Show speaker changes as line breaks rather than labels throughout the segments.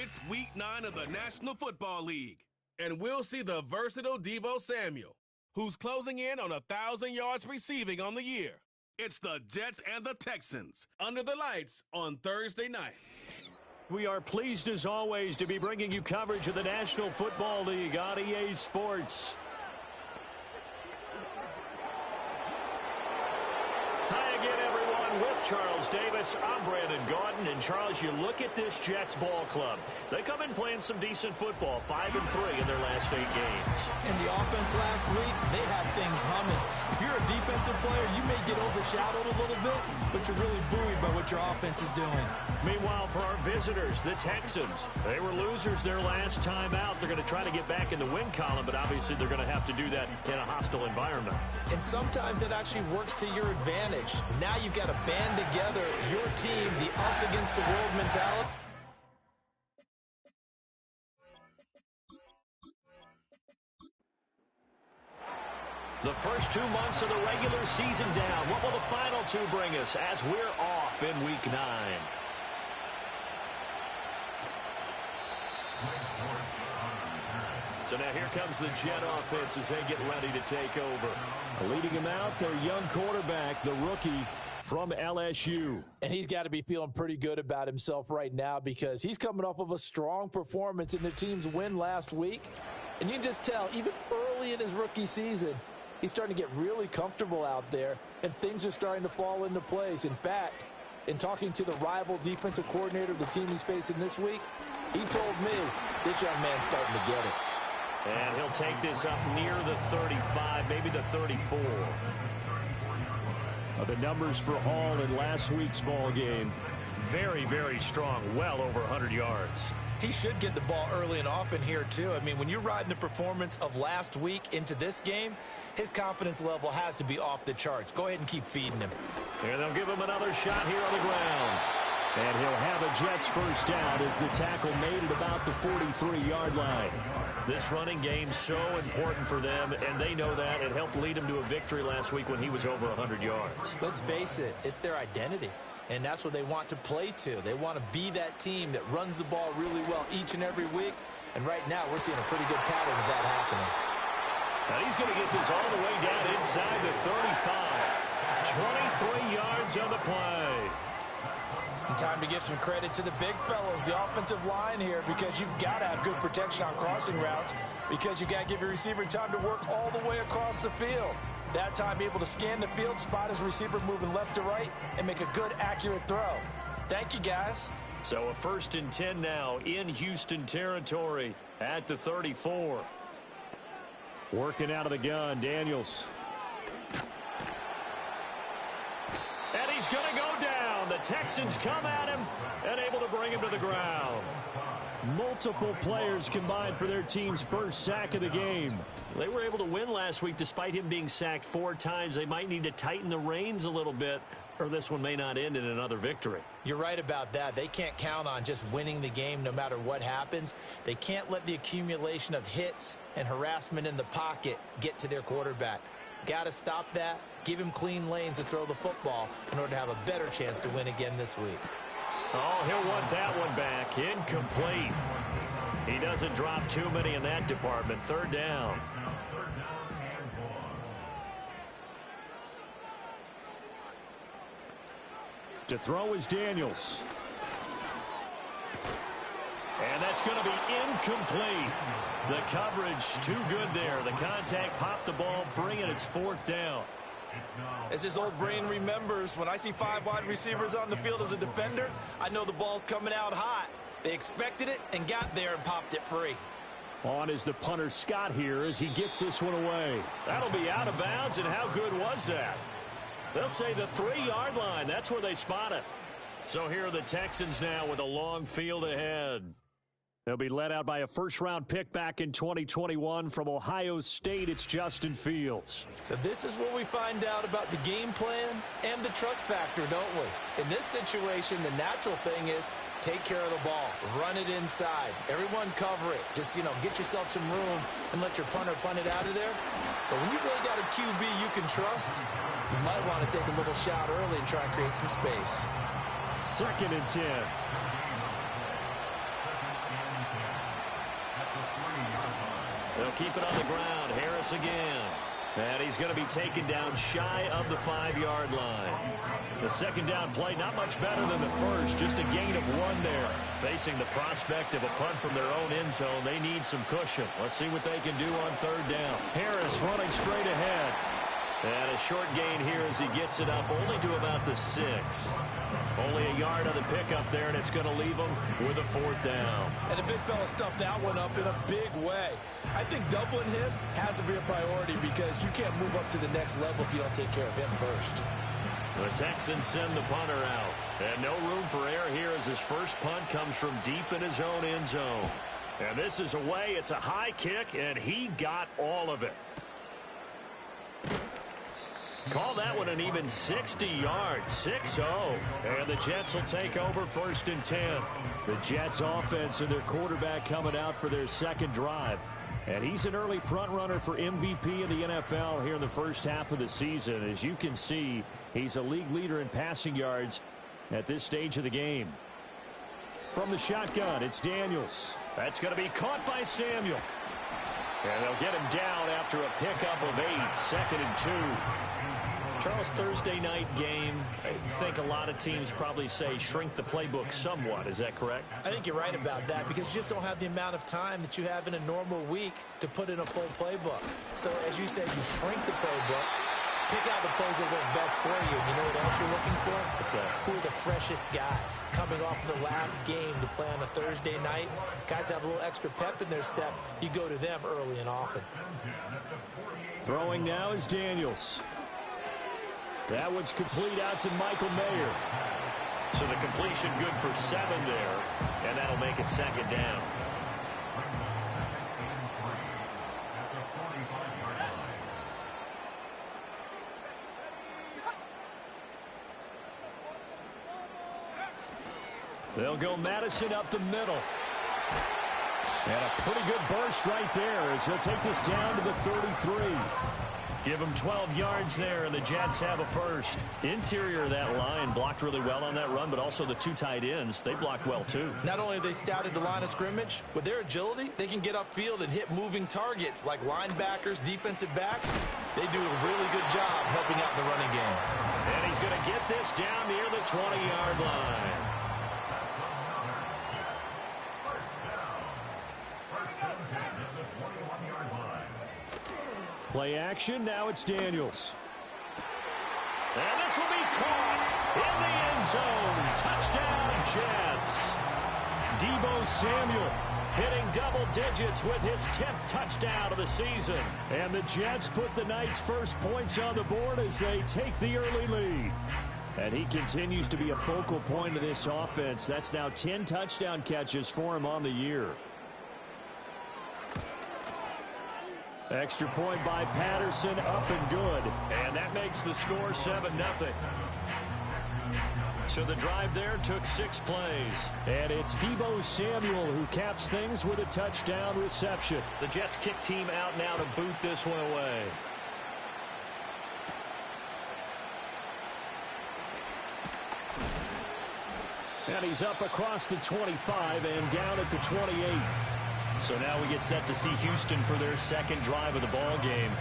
It's Week 9 of the National Football League, and we'll see the versatile Deebo Samuel, who's closing in on 1,000 yards receiving on the year. It's the Jets and the Texans under the lights on Thursday night.
We are pleased as always to be bringing you coverage of the National Football League on EA Sports. Hi again, everyone. With Charles Davis, I'm Brandon Gaudin. And Charles, you look at this Jets ball club. They come in playing some decent football, 5-3 in their last 8 games.
And the offense last week, they had things humming. If you're a defensive player, you may get overshadowed a little bit, but you're really buoyed by what your offense is doing.
Meanwhile, for our visitors, the Texans, they were losers their last time out. They're going to try to get back in the win column, but obviously they're going to have to do that in a hostile environment.
And sometimes it actually works to your advantage. Now you've got to band together your team, the us against the world mentality.
The first 2 months of the regular season down. What will the final 2 bring us as we're off in Week 9? So now here comes the Jet offense as they get ready to take over. Leading him out, their young quarterback, the rookie from LSU.
And he's got to be feeling pretty good about himself right now because he's coming off of a strong performance in the team's win last week. And you can just tell, even early in his rookie season, he's starting to get really comfortable out there, and things are starting to fall into place. In fact, in talking to the rival defensive coordinator of the team he's facing this week, he told me this young man's starting to get it.
And he'll take this up near the 35, maybe the 34. The numbers for Hall in last week's ball game, very, very strong, well over 100 yards.
He should get the ball early and often here, too. I mean, when you're riding the performance of last week into this game, his confidence level has to be off the charts. Go ahead and keep feeding him.
And they'll give him another shot here on the ground. And he'll have a Jets first down as the tackle made at about the 43-yard line. This running game's so important for them, and they know that. It helped lead him to a victory last week when he was over 100 yards.
Let's face it, it's their identity. And that's what they want to play to. They want to be that team that runs the ball really well each and every week. And right now, we're seeing a pretty good pattern of that happening.
And he's going to get this all the way down inside the 35. 23 yards on the play.
And time to give some credit to the big fellows, the offensive line here, because you've got to have good protection on crossing routes, because you've got to give your receiver time to work all the way across the field. That time, be able to scan the field, spot his receiver moving left to right, and make a good, accurate throw. Thank you, guys.
So a 1st and 10 now in Houston territory at the 34. Working out of the gun, Daniels. And he's going to go down. The Texans come at him and able to bring him to the ground. Multiple players combined for their team's first sack of the game. They were able to win last week despite him being sacked 4 times. They might need to tighten the reins a little bit, or this one may not end in another victory.
You're right about that. They can't count on just winning the game no matter what happens. They can't let the accumulation of hits and harassment in the pocket get to their quarterback. Got to stop that, give him clean lanes to throw the football in order to have a better chance to win again this week.
Oh, he'll want that one back. Incomplete. He doesn't drop too many in that department. 3rd down. To throw is Daniels. And that's going to be incomplete. The coverage too good there. The contact popped the ball free, and it's 4th down.
As his old brain remembers, when I see 5 wide receivers on the field as a defender, I know the ball's coming out hot. They expected it and got there and popped it free.
On is the punter Scott here as he gets this one away. That'll be out of bounds, and how good was that? They'll say the 3-yard line. That's where they spot it. So here are the Texans now with a long field ahead. They'll be led out by a first-round pick back in 2021 from Ohio State. It's Justin Fields.
So this is where we find out about the game plan and the trust factor, don't we? In this situation, the natural thing is take care of the ball, run it inside. Everyone cover it. Just, get yourself some room and let your punter punt it out of there. But when you really got a QB you can trust, you might want to take a little shot early and try and create some space.
2nd and 10. They'll keep it on the ground. Harris again. And he's going to be taken down shy of the 5-yard line. The second down play, not much better than the first, just a gain of 1 there. Facing the prospect of a punt from their own end zone, they need some cushion. Let's see what they can do on 3rd down. Harris running straight ahead. And a short gain here as he gets it up only to about the 6. Only a yard on the pickup there, and it's going to leave him with a 4th down.
And the big fella stuffed that one up in a big way. I think doubling him has to be a priority because you can't move up to the next level if you don't take care of him first.
The Texans send the punter out. And no room for error here as his first punt comes from deep in his own end zone. And this is away. It's a high kick, and he got all of it. Call that one an even 60 yards, 6-0. And the Jets will take over 1st and 10. The Jets offense and their quarterback coming out for their second drive. And he's an early front runner for MVP in the NFL here in the first half of the season. As you can see, he's a league leader in passing yards at this stage of the game. From the shotgun, it's Daniels. That's going to be caught by Samuel. And they'll get him down after a pickup of 8, 2nd and 2. Charles, Thursday night game, I think a lot of teams probably say shrink the playbook somewhat. Is that correct?
I think you're right about that because you just don't have the amount of time that you have in a normal week to put in a full playbook. So, as you said, you shrink the playbook, pick out the plays that work best for you. You know what else you're looking for?
What's that?
Who are the freshest guys coming off the last game to play on a Thursday night? Guys have a little extra pep in their step. You go to them early and often.
Throwing now is Daniels. That one's complete out to Michael Mayer. So the completion good for 7 there, and that'll make it 2nd down. They'll go Madison up the middle. And a pretty good burst right there as he'll take this down to the 33. Give him 12 yards there, and the Jets have a first. Interior of that line blocked really well on that run, but also the 2 tight ends, they blocked well too.
Not only have they scouted the line of scrimmage, with their agility, they can get upfield and hit moving targets like linebackers, defensive backs. They do a really good job helping out in the running game.
And he's going to get this down near the 20-yard line. Play action, now it's Daniels. And this will be caught in the end zone. Touchdown, Jets. Deebo Samuel hitting double digits with his 10th touchdown of the season. And the Jets put the night's first points on the board as they take the early lead. And he continues to be a focal point of this offense. That's now 10 touchdown catches for him on the year. Extra point by Patterson, up and good. And that makes the score 7-0. So the drive there took 6 plays. And it's Deebo Samuel who caps things with a touchdown reception. The Jets kick team out now to boot this one away. And he's up across the 25 and down at the 28. So now we get set to see Houston for their second drive of the ball game.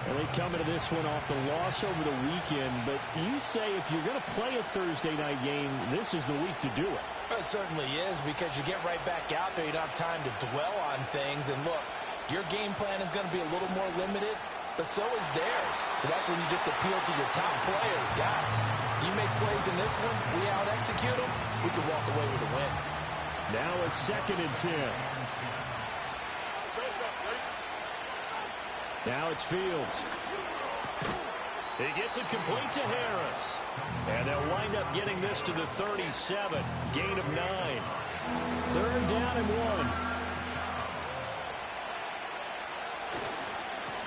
And they come into this one off the loss over the weekend. But you say if you're going to play a Thursday night game, this is the week to do it.
It certainly is because you get right back out there. You don't have time to dwell on things. And look, your game plan is going to be a little more limited, but so is theirs. So that's when you just appeal to your top players. Guys, you make plays in this one, we out-execute them, we can walk away with a win.
Now a 2nd and 10. Now it's Fields. He gets it complete to Harris. And they'll wind up getting this to the 37. Gain of 9. 3rd down and 1.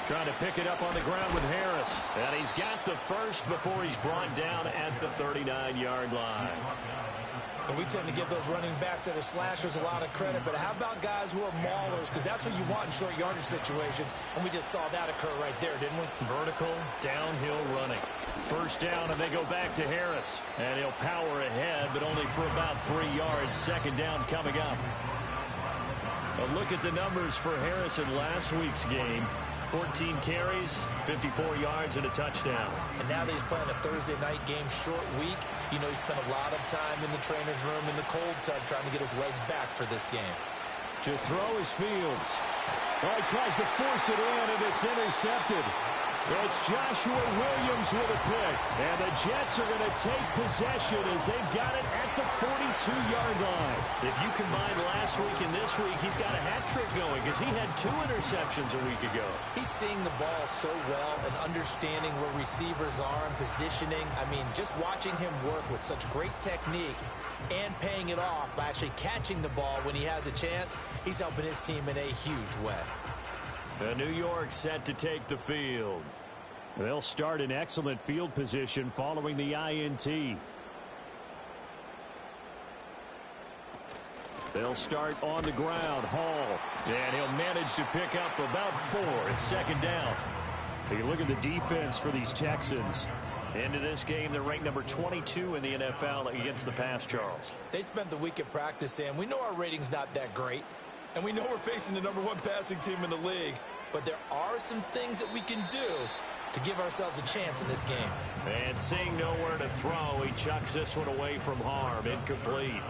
Trying to pick it up on the ground with Harris. And he's got the first before he's brought down at the 39-yard line.
And we tend to give those running backs that are slashers a lot of credit, but how about guys who are maulers? Because that's what you want in short yardage situations, and we just saw that occur right there, didn't we?
Vertical, downhill running. 1st down, and they go back to Harris. And he'll power ahead, but only for about 3 yards. 2nd down coming up. A look at the numbers for Harris in last week's game. 14 carries, 54 yards, and a touchdown.
And now that he's playing a Thursday night game, short week, you know he spent a lot of time in the trainer's room in the cold tub trying to get his legs back for this game.
To throw is Fields. Oh, he tries to force it in, and it's intercepted. It's Joshua Williams with a pick. And the Jets are going to take possession as they've got it at the 42-yard line. If you combine last week and this week, he's got a hat trick going because he had 2 interceptions a week ago.
He's seeing the ball so well and understanding where receivers are and positioning. I mean, just watching him work with such great technique and paying it off by actually catching the ball when he has a chance, he's helping his team in a huge way.
New York set to take the field. They'll start in excellent field position following the INT. They'll start on the ground. Hall. And he'll manage to pick up about 4. It's second down. You look at the defense for these Texans. Into this game, they're ranked number 22 in the NFL against the pass, Charles.
They spent the week at practice, and we know our rating's not that great. And we know we're facing the number 1 passing team in the league. But there are some things that we can do to give ourselves a chance in this game.
And seeing nowhere to throw, he chucks this one away from harm. Incomplete.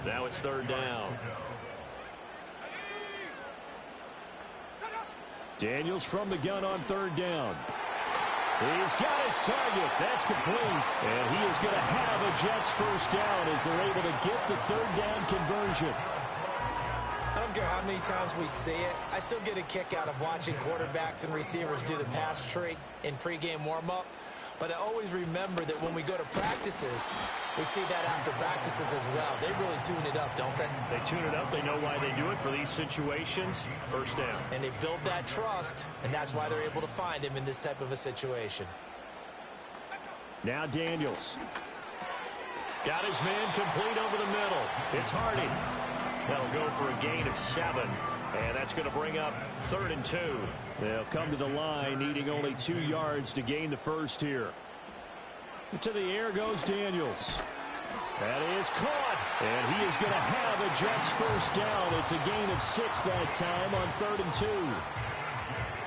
Now it's third down. Daniels from the gun on third down. He's got his target. That's complete. And he is going to have a Jets first down as they're able to get the third down conversion.
I don't care how many times we see it. I still get a kick out of watching quarterbacks and receivers do the pass tree in pregame warm-up. But I always remember that when we go to practices, we see that after practices as well. They really tune it up, don't they?
They tune it up. They know why they do it for these situations. First down.
And they build that trust, and that's why they're able to find him in this type of a situation.
Now Daniels. Got his man complete over the middle. It's Harding. That'll go for a gain of 7. And that's going to bring up 3rd and 2. They'll come to the line, needing only 2 yards to gain the first here. To the air goes Daniels. That is caught. And he is going to have a Jets first down. It's a gain of 6 that time on 3rd and 2.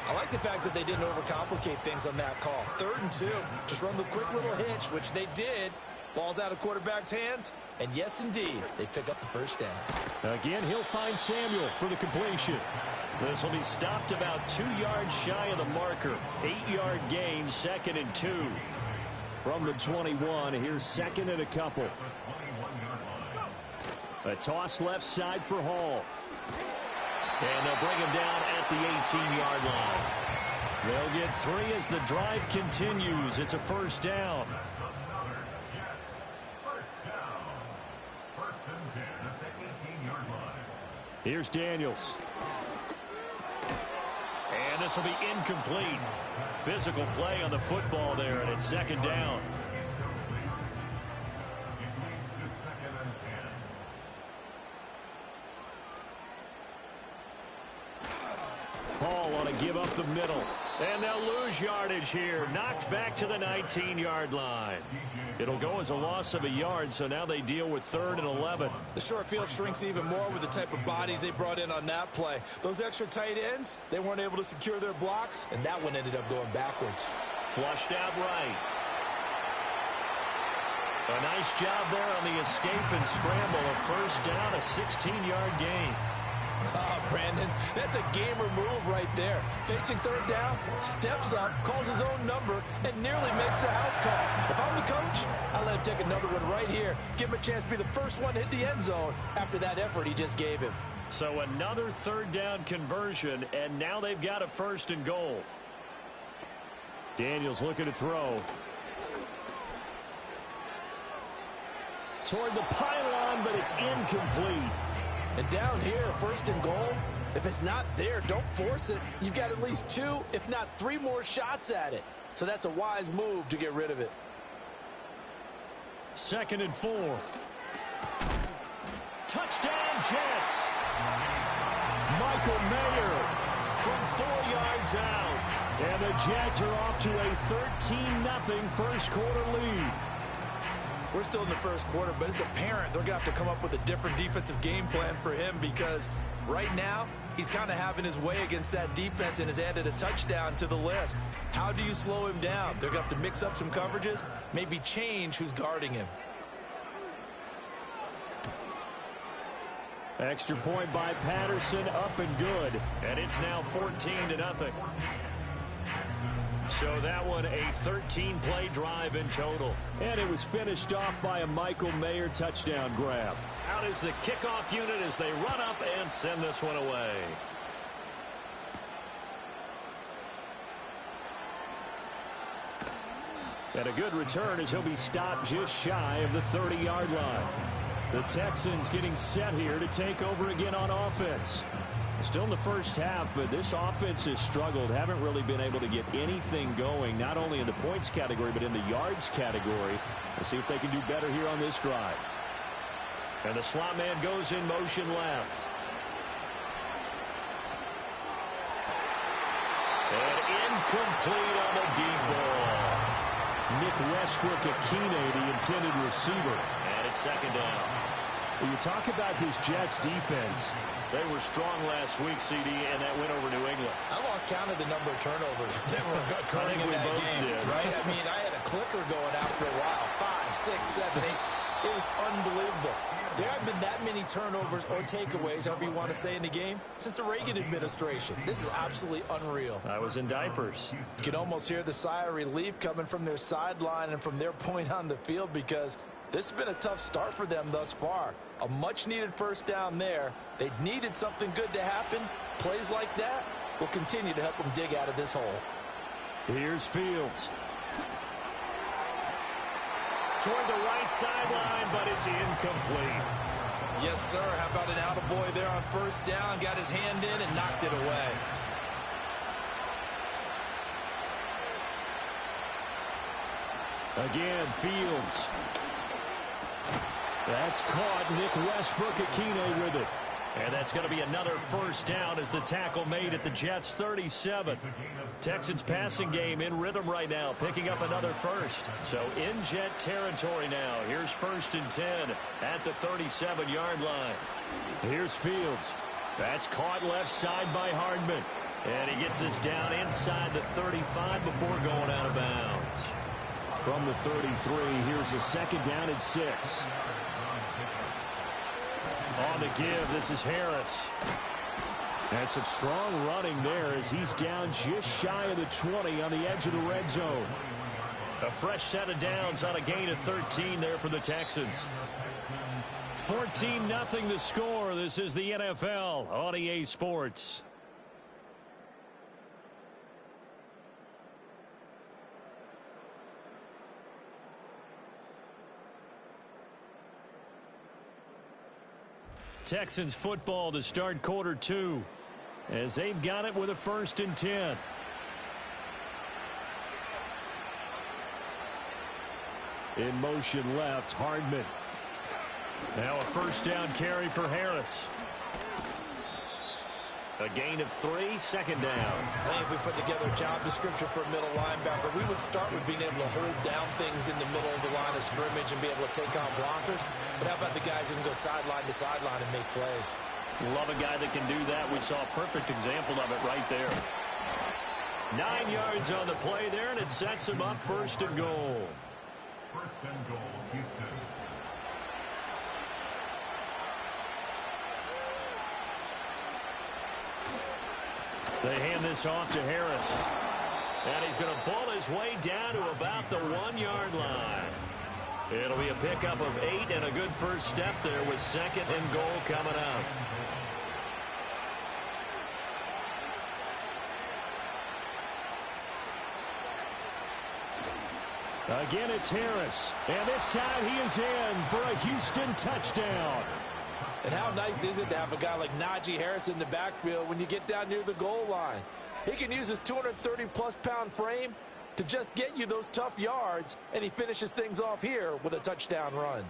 I like the fact that they didn't overcomplicate things on that call. 3rd and 2. Just run the quick little hitch, which they did. Ball's out of quarterback's hands. And yes, indeed, they pick up the first down.
Again, he'll find Samuel for the completion. This will be stopped about 2 yards shy of the marker. 8-yard gain, 2nd and 2. From the 21, here's 2nd and a couple. A toss left side for Hall. And they'll bring him down at the 18-yard line. They'll get 3 as the drive continues. It's a first down. Here's Daniels. And this will be incomplete. Physical play on the football there, and it's 2nd down. Hall on a give up the middle. And they'll lose yardage here. Knocked back to the 19-yard line. It'll go as a loss of a yard, so now they deal with 3rd and 11.
The short field shrinks even more with the type of bodies they brought in on that play. Those extra tight ends, they weren't able to secure their blocks, and that one ended up going backwards.
Flushed out right. A nice job there on the escape and scramble. A first down, a 16-yard gain.
Oh, Brandon, that's a gamer move right there. Facing 3rd down, steps up, calls his own number, and nearly makes the house call. If I'm the coach, I let him take another one right here. Give him a chance to be the first one to hit the end zone after that effort he just gave him.
So another 3rd down conversion, and now they've got a 1st and goal. Daniels looking to throw. Toward the pylon, but it's incomplete.
And down here, 1st and goal, if it's not there, don't force it. You've got at least 2, if not 3 more shots at it. So that's a wise move to get rid of it.
2nd and 4. Touchdown, Jets. Michael Mayer from 4 yards out. And the Jets are off to a 13-0 first quarter lead.
We're still in the first quarter, but it's apparent they're going to have to come up with a different defensive game plan for him because Right now, he's kind of having his way against that defense and has added a touchdown to the list. How do you slow him down? They're going to have to mix up some coverages, maybe change who's guarding him.
Extra point by Patterson, up and good. And it's now 14-0. So that one, a 13-play drive in total. And it was finished off by a Michael Mayer touchdown grab. Out is the kickoff unit as they run up and send this one away. And a good return as he'll be stopped just shy of the 30-yard line. The Texans getting set here to take over again on offense. Still in the first half, but this offense has struggled. Haven't really been able to get anything going, not only in the points category, but in the yards category. We'll see if they can do better here on this drive. And the slot man goes in motion left. And incomplete on the deep ball. Nick Westbrook-Akine, the intended receiver. And it's second down. When you talk about this Jets defense, they were strong last week, CD, and that went over New England.
I lost count of the number of turnovers that were occurring in that game, right? I mean, I had a clicker going after a while. 5, 6, 7, 8. It was unbelievable. There haven't been that many turnovers or takeaways, however you want to say, in the game since the Reagan administration. This is absolutely unreal.
I was in diapers.
You can almost hear the sigh of relief coming from their sideline and from their point on the field because this has been a tough start for them thus far. A much-needed first down there. They needed something good to happen. Plays like that will continue to help them dig out of this hole.
Here's Fields. Toward the right sideline, but it's incomplete.
Yes, sir. How about an attaboy there on first down? Got his hand in and knocked it away.
Again, Fields. That's caught. Nick Westbrook-Akine with it. And that's going to be another first down as the tackle made at the Jets' 37. Texans passing game in rhythm right now, picking up another first. So in Jet territory now. Here's 1st and 10 at the 37-yard line. Here's Fields. That's caught left side by Hardman. And he gets us down inside the 35 before going out of bounds. From the 33, here's a second down and 6. On the give, this is Harris. And some strong running there as he's down just shy of the 20 on the edge of the red zone. A fresh set of downs on a gain of 13 there for the Texans. 14-0 the score. This is the NFL on EA Sports. Texans football to start quarter 2 as they've got it with a 1st and 10. In motion left, Hardman. Now a first down carry for Harris. A gain of 3, second down.
I think if we put together a job description for a middle linebacker, we would start with being able to hold down things in the middle of the line of scrimmage and be able to take on blockers. But how about the guys who can go sideline to sideline and make plays?
Love a guy that can do that. We saw a perfect example of it right there. 9 yards on the play there, and it sets him up 1st and goal.
1st and goal, Houston.
They hand this off to Harris. And he's going to pull his way down to about the 1-yard line. It'll be a pickup of 8 and a good first step there with 2nd and goal coming up. Again, it's Harris. And this time he is in for a Houston touchdown.
And how nice is it to have a guy like Najee Harris in the backfield when you get down near the goal line? He can use his 230-plus pound frame to just get you those tough yards, and he finishes things off here with a touchdown run.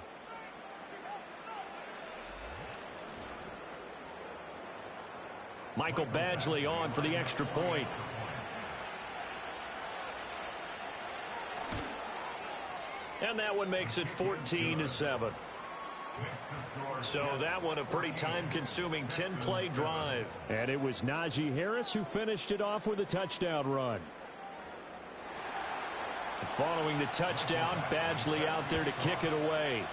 Michael Badgley on for the extra point. And that one makes it 14-7. So that one a pretty time-consuming 10-play drive.
And it was Najee Harris who finished it off with a touchdown run.
Following the touchdown, Badgley out there to kick it away.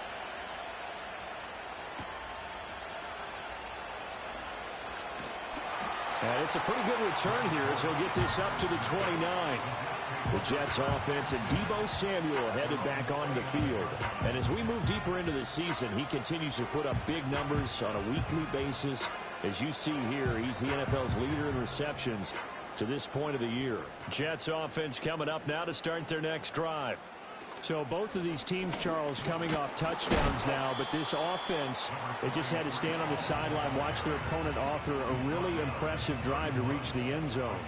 And it's a pretty good return here as he'll get this up to the 29. The Jets offense and Deebo Samuel headed back onto the field. And as we move deeper into the season, he continues to put up big numbers on a weekly basis. As you see here, he's the NFL's leader in receptions to this point of the year.
Jets offense coming up now to start their next drive.
So both of these teams, Charles, coming off touchdowns now, but this offense, they just had to stand on the sideline, watch their opponent author a really impressive drive to reach the end zone.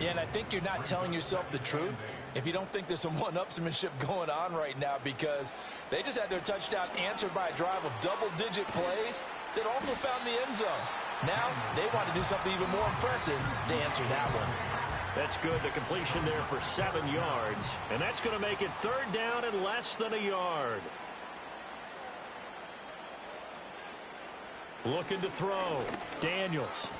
Yeah, and I think you're not telling yourself the truth if you don't think there's some one-upsmanship going on right now, because they just had their touchdown answered by a drive of double-digit plays that also found the end zone. Now they want to do something even more impressive to answer that one.
That's good. The completion there for 7 yards. And that's going to make it third down and less than a yard. Looking to throw. Daniels.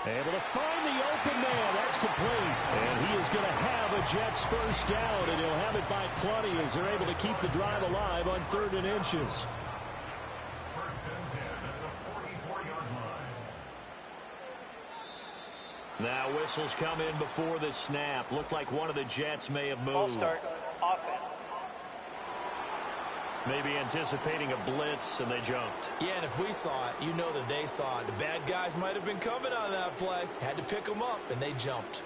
Able to find the open man. That's complete. And he is going to have a Jets first down, and he'll have it by plenty as they're able to keep the drive alive on 3rd and inches. Now whistles come in before the snap. Looked like one of the Jets may have moved.
Ball start, offense.
Maybe anticipating a blitz, and they jumped.
Yeah, and if we saw it, you know that they saw it. The bad guys might have been coming on that play. Had to pick them up, and they jumped.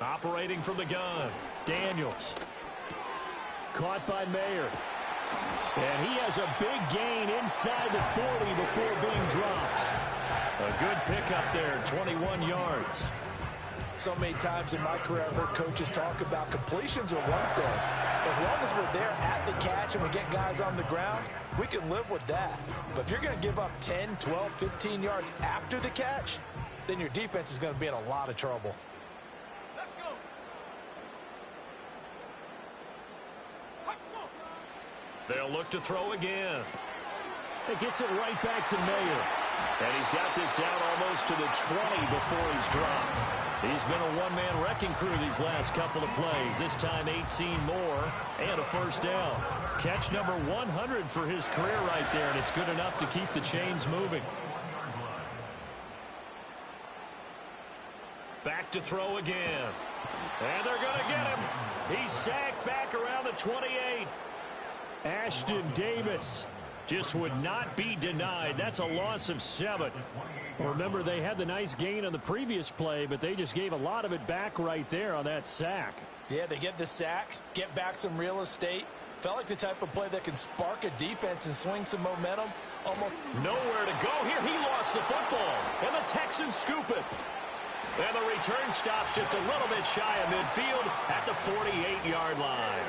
Operating from the gun. Daniels.
Caught by Mayer. And he has a big gain inside the 40 before being dropped.
A good pickup there, 21 yards.
So many times in my career I've heard coaches talk about completions are one thing. But as long as we're there at the catch and we get guys on the ground, we can live with that. But if you're going to give up 10, 12, 15 yards after the catch, then your defense is going to be in a lot of trouble.
They'll look to throw again.
It gets it right back to Mayer.
And he's got this down almost to the 20 before he's dropped. He's been a one-man wrecking crew these last couple of plays. This time 18 more and a first down. Catch number 100 for his career right there, and it's good enough to keep the chains moving. Back to throw again. And they're going to get him. He's sacked back around the 28.
Ashton Davis
just would not be denied. That's a loss of 7.
Remember, they had the nice gain on the previous play, but they just gave a lot of it back right there on that sack.
Yeah, they get the sack, get back some real estate. Felt like the type of play that can spark a defense and swing some momentum. Almost
nowhere to go here. He lost the football, and the Texans scoop it. And the return stops just a little bit shy of midfield at the 48-yard line.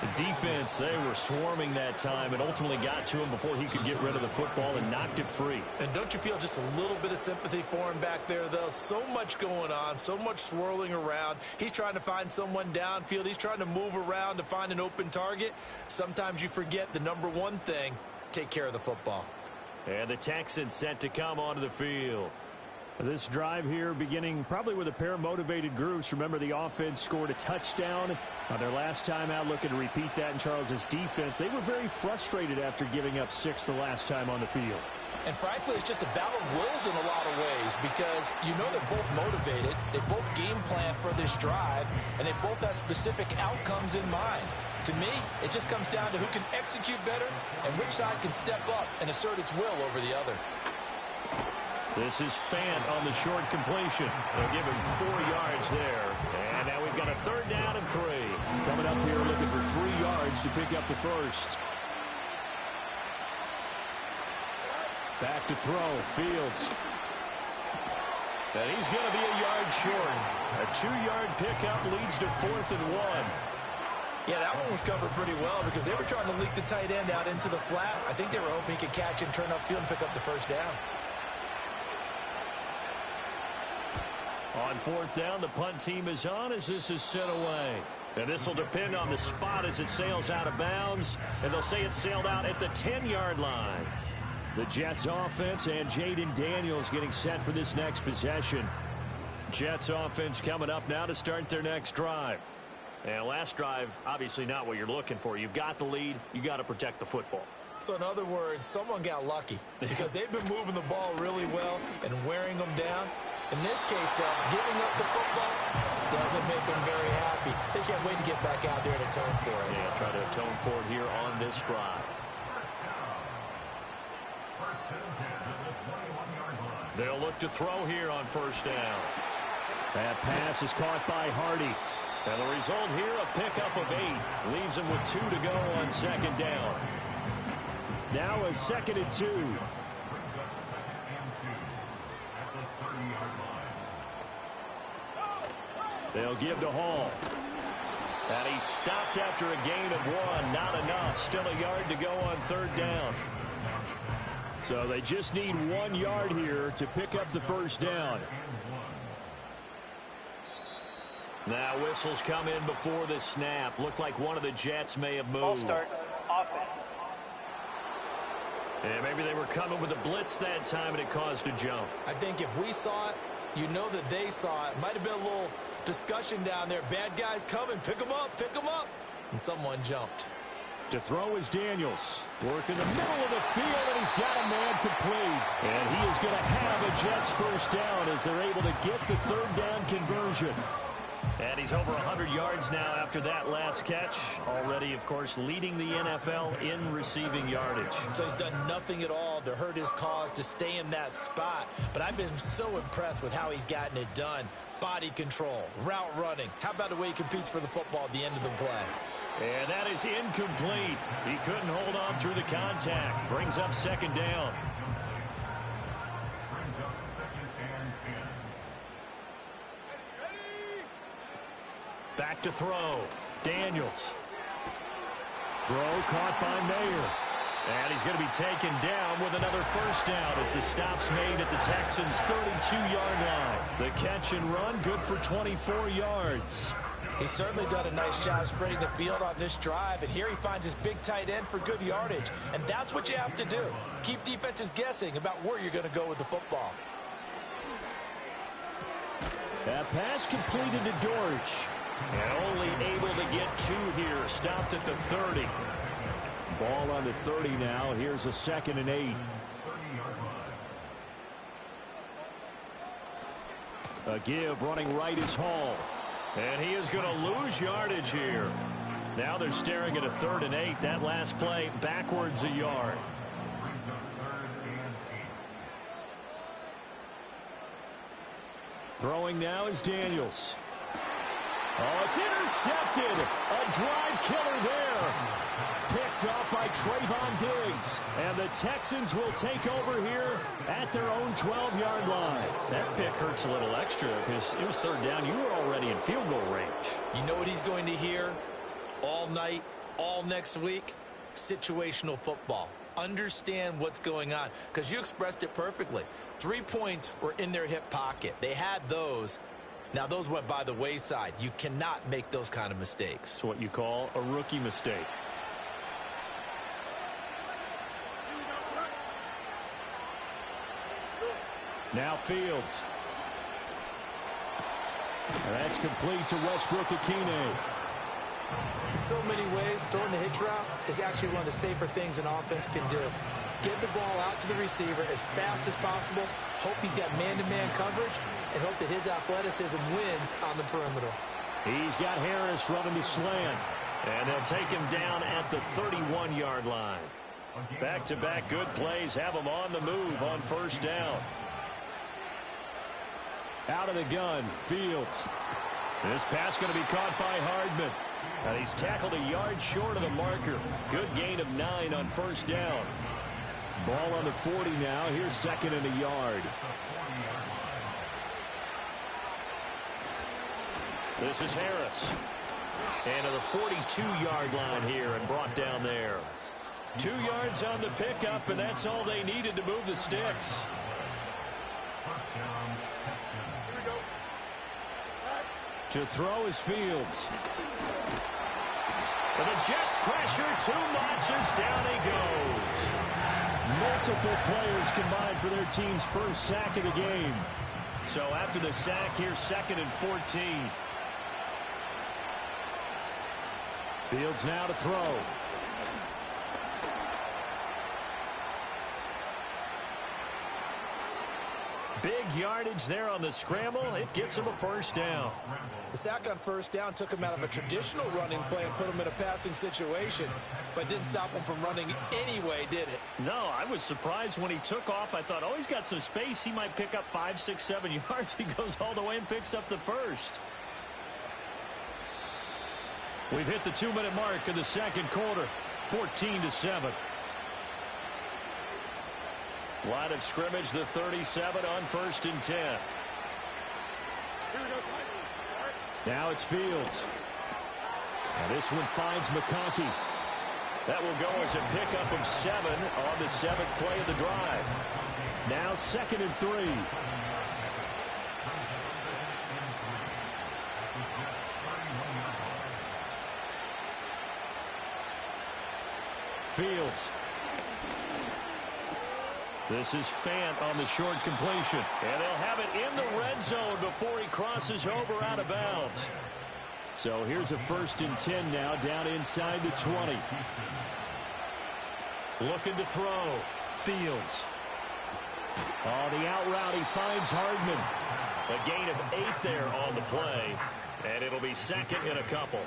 The defense, they were swarming that time and ultimately got to him before he could get rid of the football and knocked it free.
And don't you feel just a little bit of sympathy for him back there, though? So much going on, so much swirling around. He's trying to find someone downfield. He's trying to move around to find an open target. Sometimes you forget the number one thing, take care of the football.
And the Texans set to come onto the field.
This drive here beginning probably with a pair of motivated groups. Remember, the offense scored a touchdown on their last time out, looking to repeat that in Charles's defense. They were very frustrated after giving up 6 the last time on the field.
And frankly, it's just a battle of wills in a lot of ways, because you know they're both motivated, they both game plan for this drive, and they both have specific outcomes in mind. To me, it just comes down to who can execute better and which side can step up and assert its will over the other.
This is Fant on the short completion. They'll give him 4 yards there. And now we've got a third down and 3.
Coming up here looking for 3 yards to pick up the first. Back to throw. Fields.
And he's going to be a yard short. A 2-yard pickup leads to 4th and 1.
Yeah, that one was covered pretty well because they were trying to leak the tight end out into the flat. I think they were hoping he could catch and turn upfield and pick up the first down.
On 4th down, the punt team is on as this is sent away. And this will depend on the spot as it sails out of bounds. And they'll say it sailed out at the 10-yard line. The Jets offense and Jaden Daniels getting set for this next possession. Jets offense coming up now to start their next drive. And last drive, obviously not what you're looking for. You've got the lead. You got to protect the football.
So in other words, someone got lucky because they've been moving the ball really well and wearing them down. In this case, though, giving up the football doesn't make them very happy. They can't wait to get back out there and atone for it.
Yeah, try to atone for it here on this drive. They'll look to throw here on first down.
That pass is caught by Hardy.
And the result here, a pickup of 8. Leaves him with 2 to go on second down.
Now a 2nd and 2.
They'll give to Hall. And he stopped after a gain of 1. Not enough. Still a yard to go on third down.
So they just need 1 yard here to pick up the first down.
Now whistles come in before the snap. Looked like one of the Jets may have moved.
Ball start, offense.
And maybe they were coming with a blitz that time and it caused a jump.
I think if we saw it, you know that they saw it. Might have been a little discussion down there. Bad guys coming. Pick them up. Pick them up. And someone jumped.
To throw is Daniels. Work in the middle of the field, and he's got a man complete. And he is going to have a Jets first down as they're able to get the third down conversion.
And he's over 100 yards now after that last catch. Already, of course, leading the NFL in receiving yardage.
So he's done nothing at all to hurt his cause, to stay in that spot. But I've been so impressed with how he's gotten it done. Body control, route running. How about the way he competes for the football at the end of the play?
And that is incomplete. He couldn't hold on through the contact. Brings up second down. Back to throw. Daniels.
Throw caught by Mayer.
And he's going to be taken down with another first down as the stop's made at the Texans' 32-yard line. The catch and run good for 24 yards.
He's certainly done a nice job spreading the field on this drive, and here he finds his big tight end for good yardage. And that's what you have to do. Keep defenses guessing about where you're going to go with the football.
That pass completed to Dortch.
And only able to get 2 here. Stopped at the 30.
Ball on the 30 now. Here's a 2nd and 8. A give running right is Hall.
And he is going to lose yardage here. Now they're staring at a 3rd and 8. That last play backwards a yard.
Throwing now is Daniels. Oh, it's intercepted. A drive killer there. Picked off by Trayvon Diggs. And the Texans will take over here at their own 12-yard line.
That pick hurts a little extra because it was 3rd down. You were already in field goal range.
You know what he's going to hear all night, all next week? Situational football. Understand what's going on, because you expressed it perfectly. 3 points were in their hip pocket. They had those. Now, those went by the wayside. You cannot make those kind of mistakes.
It's what you call a rookie mistake.
Now Fields. And that's complete to Westbrook-Ikhine.
In so many ways, throwing the hitch route is actually one of the safer things an offense can do. Get the ball out to the receiver as fast as possible, hope he's got man-to-man coverage, and hope that his athleticism wins on the perimeter.
He's got Harris running the slant.
And they'll take him down at the 31-yard line. Back-to-back good plays have him on the move on first down.
Out of the gun, Fields.
This pass going to be caught by Hardman. And he's tackled a yard short of the marker. Good gain of 9 on first down.
Ball on the 40 now. Here's 2nd and a yard.
This is Harris. And to the 42-yard line here and brought down there. 2 yards on the pickup, and that's all they needed to move the sticks.
To throw is Fields.
And the Jets pressure too much as down he goes.
Multiple players combined for their team's first sack of the game.
So after the sack, here's 2nd and 14.
Fields now to throw. Big yardage there on the scramble. It gets him a first down.
The sack on first down took him out of a traditional running play and put him in a passing situation, but didn't stop him from running anyway, did it?
No, I was surprised when he took off. I thought, oh, he's got some space. He might pick up 5, 6, 7 yards. He goes all the way and picks up the first. We've hit the 2-minute mark in the second quarter, 14-7. Line of scrimmage, the 37 on 1st and 10.
Now it's Fields. Now this one finds McConkey.
That will go as a pickup of 7 on the 7th play of the drive.
Now 2nd and 3. Fields.
This is Fant on the short completion. And they'll have it in the red zone before he crosses over out of bounds.
So here's a 1st and 10 now down inside the 20.
Looking to throw. Fields.
On the out route, he finds Hardman.
A gain of 8 there on the play. And it'll be 2nd and a couple.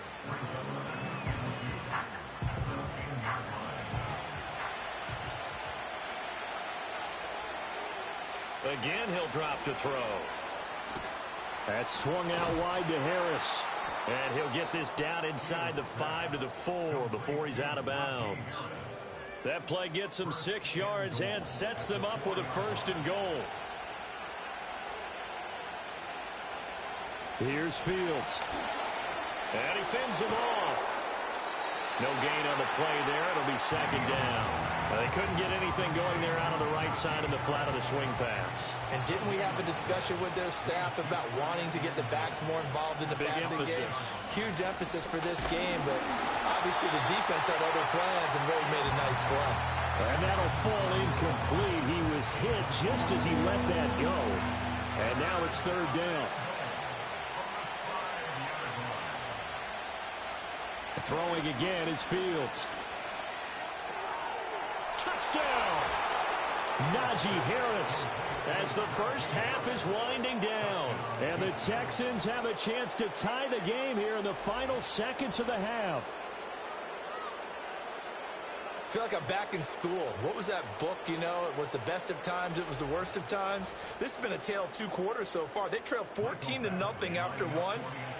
Again, he'll drop to throw.
That's swung out wide to Harris.
And he'll get this down inside the 5 to the 4 before he's out of bounds. That play gets him 6 yards and sets them up with a 1st and goal.
Here's Fields.
And he fends him off. No gain on the play there. It'll be 2nd down. They couldn't get anything going there out on the right side of the flat of the swing pass.
And didn't we have a discussion with their staff about wanting to get the backs more involved in the passing game? Huge emphasis for this game, but obviously the defense had other plans and really made a nice play.
And that'll fall incomplete. He was hit just as he let that go. And now it's 3rd down. Throwing again is Fields.
Touchdown!
Najee Harris.
As the first half is winding down.
And the Texans have a chance to tie the game here in the final seconds of the half.
I feel like I'm back in school. What was that book, you know? It was the best of times, it was the worst of times. This has been a tale of 2 quarters so far. They trailed 14-0 after 1.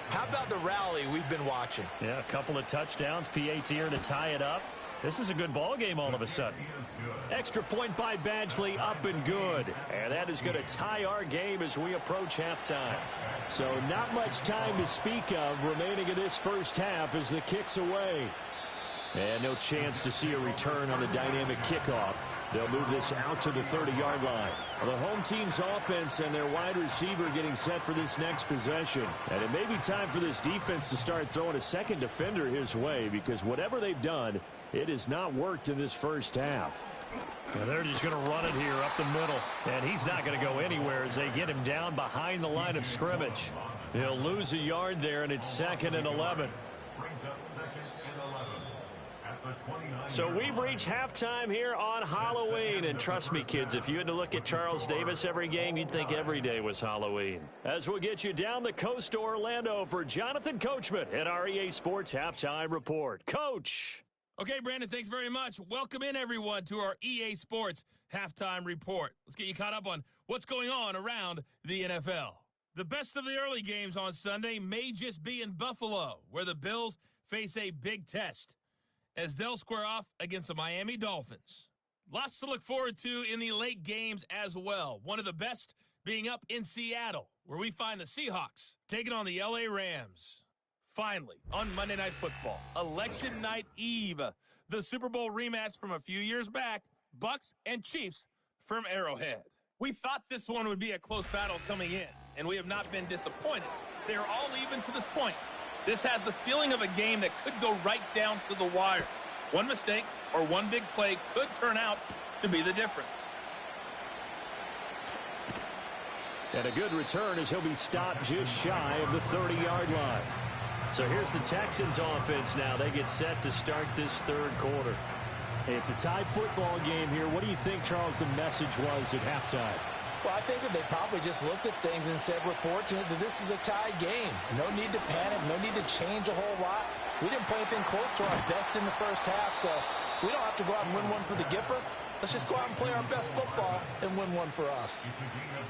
How about the rally we've been watching?
Yeah, a couple of touchdowns, PAT here to tie it up. This is a good ball game all of a sudden. Extra point by Badgley, up and good. And that is going to tie our game as we approach halftime.
So not much time to speak of remaining in this first half as the kick's away. And no chance to see a return on the dynamic kickoff. They'll move this out to the 30-yard line. The home team's offense and their wide receiver getting set for this next possession. And it may be time for this defense to start throwing a second defender his way, because whatever they've done, it has not worked in this first half.
And they're just going to run it here up the middle. And he's not going to go anywhere as they get him down behind the line of scrimmage. He'll lose a yard there, and it's 2nd and 11. So we've reached halftime here on Halloween. And trust me, kids, if you had to look at Charles Davis every game, you'd think every day was Halloween. As we'll get you down the coast to Orlando for Jonathan Coachman at our EA Sports Halftime Report. Coach.
Okay, Brandon, thanks very much. Welcome in, everyone, to our EA Sports Halftime Report. Let's get you caught up on what's going on around the NFL. The best of the early games on Sunday may just be in Buffalo, where the Bills face a big test, as they'll square off against the Miami Dolphins. Lots to look forward to in the late games as well. One of the best being up in Seattle, where we find the Seahawks taking on the LA Rams. Finally, on Monday Night Football, Election Night Eve, the Super Bowl rematch from a few years back, Bucks and Chiefs from Arrowhead. We thought this one would be a close battle coming in, and we have not been disappointed. They're all even to this point. This has the feeling of a game that could go right down to the wire. One mistake or one big play could turn out to be the difference.
And a good return as he'll be stopped just shy of the 30-yard line. So here's the Texans offense now. They get set to start this third quarter. It's a tied football game here. What do you think, Charles, the message was at halftime?
Well, I think that they probably just looked at things and said, we're fortunate that this is a tie game. No need to panic, no need to change a whole lot. We didn't play anything close to our best in the first half, so we don't have to go out and win one for the Gipper. Let's just go out and play our best football and win one for us.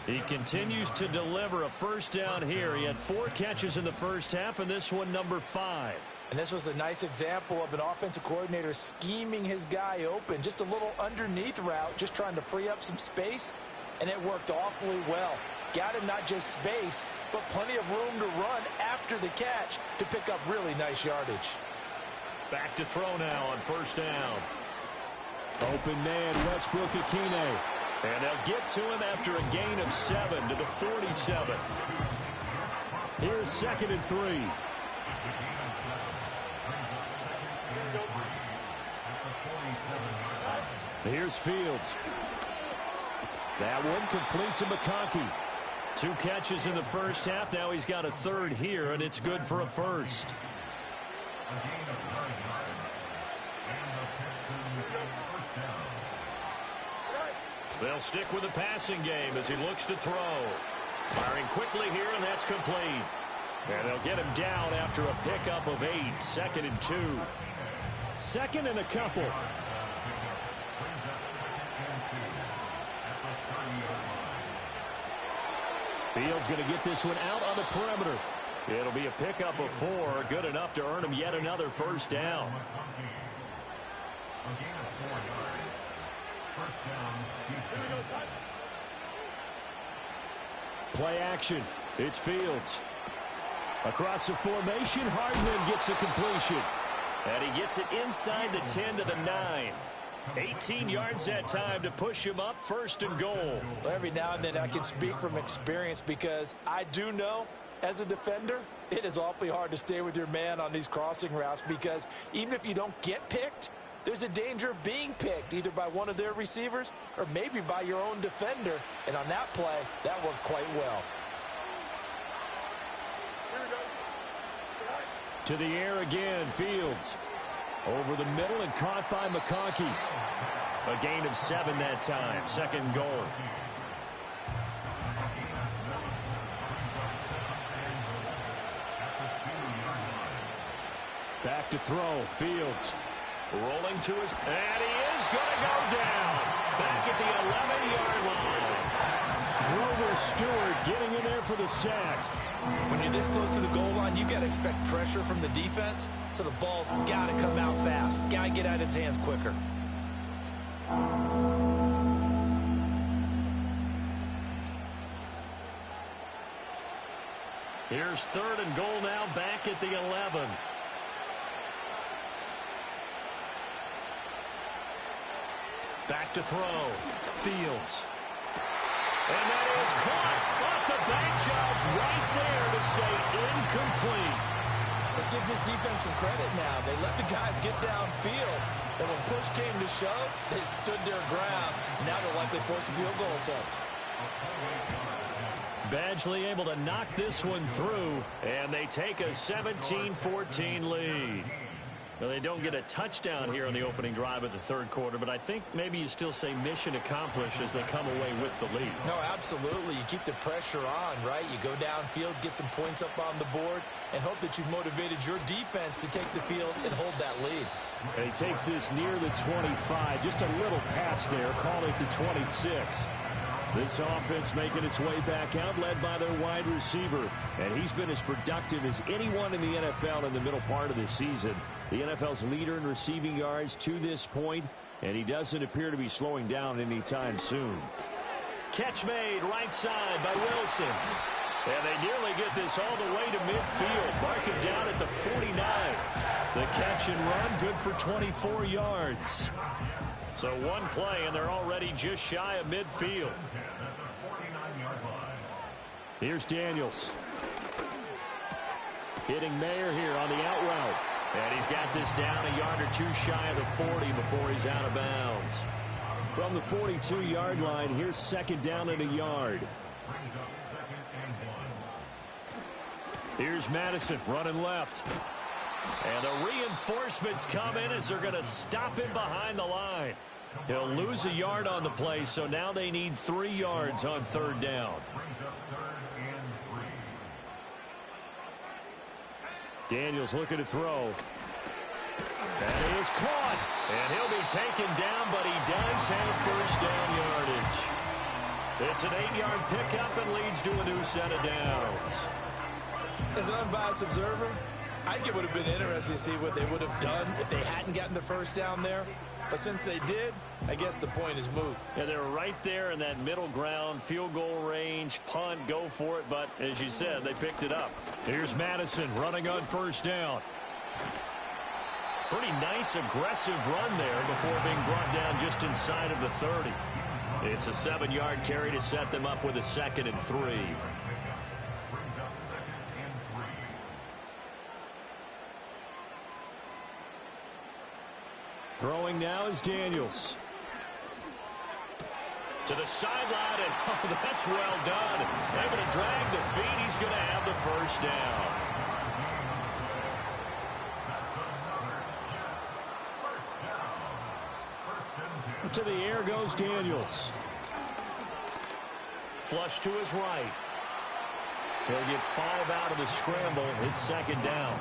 He continues to deliver a first down here. He had 4 catches in the first half, and this one number 5.
And this was a nice example of an offensive coordinator scheming his guy open. Just a little underneath route, just trying to free up some space, and it worked awfully well. Got him not just space, but plenty of room to run after the catch to pick up really nice yardage.
Back to throw now on first down. Open man, Westbrook-Akine. And they'll get to him after a gain of 7 to the 47. Here's 2nd and 3. Here's Fields. That one complete to McConkey. 2 catches in the first half. Now he's got a third here, and it's good for a first. They'll stick with the passing game as he looks to throw. Firing quickly here, and that's complete. And they'll get him down after a pickup of 8. 2nd and 2. 2nd and a couple. Fields going to get this one out on the perimeter. It'll be a pickup of 4. Good enough to earn him yet another first down. Play action. It's Fields. Across the formation, Hardman gets the completion. And he gets it inside the 10 to the 9. 18 yards that time to push him up, 1st and goal.
Well, every now and then I can speak from experience because I do know as a defender, it is awfully hard to stay with your man on these crossing routes because even if you don't get picked, there's a danger of being picked either by one of their receivers or maybe by your own defender. And on that play, that worked quite well.
To the air again, Fields. Over the middle and caught by McConkey. A gain of 7 that time, 2nd goal. Back to throw, Fields. Rolling to his, and he is going to go down. Back at the 11-yard line. Grover Stewart getting in there for the sack.
When you're this close to the goal line, you got to expect pressure from the defense, so the ball's got to come out fast. Got to get out of his hands quicker.
Here's 3rd and goal now, back at the 11. Back to throw. Fields. And that is caught off the back, Judge, right there to say incomplete.
Let's give this defense some credit now. They let the guys get downfield, and when push came to shove, they stood their ground. Now they'll likely force a field goal attempt.
Badgley able to knock this one through, and they take a 17-14 lead. Well, they don't get a touchdown here on the opening drive of the third quarter, but I think maybe you still say mission accomplished as they come away with the lead.
No, absolutely. You keep the pressure on, right? You go downfield, get some points up on the board, and hope that you've motivated your defense to take the field and hold that lead.
And he takes this near the 25. Just a little pass there. Call it the 26. This offense making its way back out, led by their wide receiver. And he's been as productive as anyone in the NFL in the middle part of the season. The NFL's leader in receiving yards to this point, and he doesn't appear to be slowing down anytime soon. Catch made right side by Wilson. And they nearly get this all the way to midfield. Mark it down at the 49. The catch and run, good for 24 yards. So one play, and they're already just shy of midfield. Here's Daniels.
Hitting Mayer here on the out route. And he's got this down a yard or two shy of the 40 before he's out of bounds. From the 42-yard line, here's second down and a yard. Here's Madison running left. And the reinforcements come in as they're going to stop him behind the line. He'll lose a yard on the play, so now they need 3 yards on third down. Daniels looking to throw. That is caught. And he'll be taken down, but he does have first down yardage. It's an 8-yard pickup and leads to a new set of downs.
As an unbiased observer, I think it would have been interesting to see what they would have done if they hadn't gotten the first down there. But since they did, I guess the point is moot.
Yeah, they're right there in that middle ground, field goal range, punt, go for it. But as you said, they picked it up. Here's Madison running on first down. Pretty nice, aggressive run there before being brought down just inside of the 30. It's a 7-yard carry to set them up with a 2nd and 3. Throwing now is Daniels. To the sideline, and oh, that's well done. Able to drag the feet. He's going to have the first down. To the air goes Daniels. Flush to his right. He'll get 5 out of the scramble. It's second down.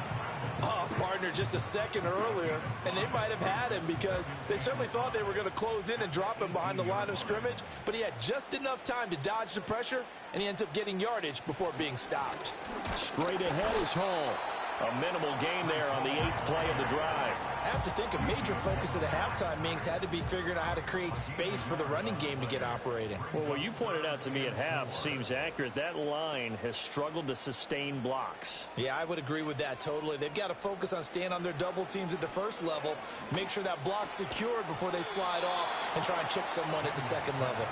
Oh, partner, just a second earlier, and they might have had him because they certainly thought they were going to close in and drop him behind the line of scrimmage, but he had just enough time to dodge the pressure, and he ends up getting yardage before being stopped.
Straight ahead is Hall. A minimal gain there on the 8th play of the drive.
I have to think a major focus of the halftime meetings had to be figuring out how to create space for the running game to get operating.
Well, what you pointed out to me at half seems accurate. That line has struggled to sustain blocks.
Yeah, I would agree with that totally. They've got to focus on staying on their double teams at the first level, make sure that block's secured before they slide off and try and chip someone at the second level.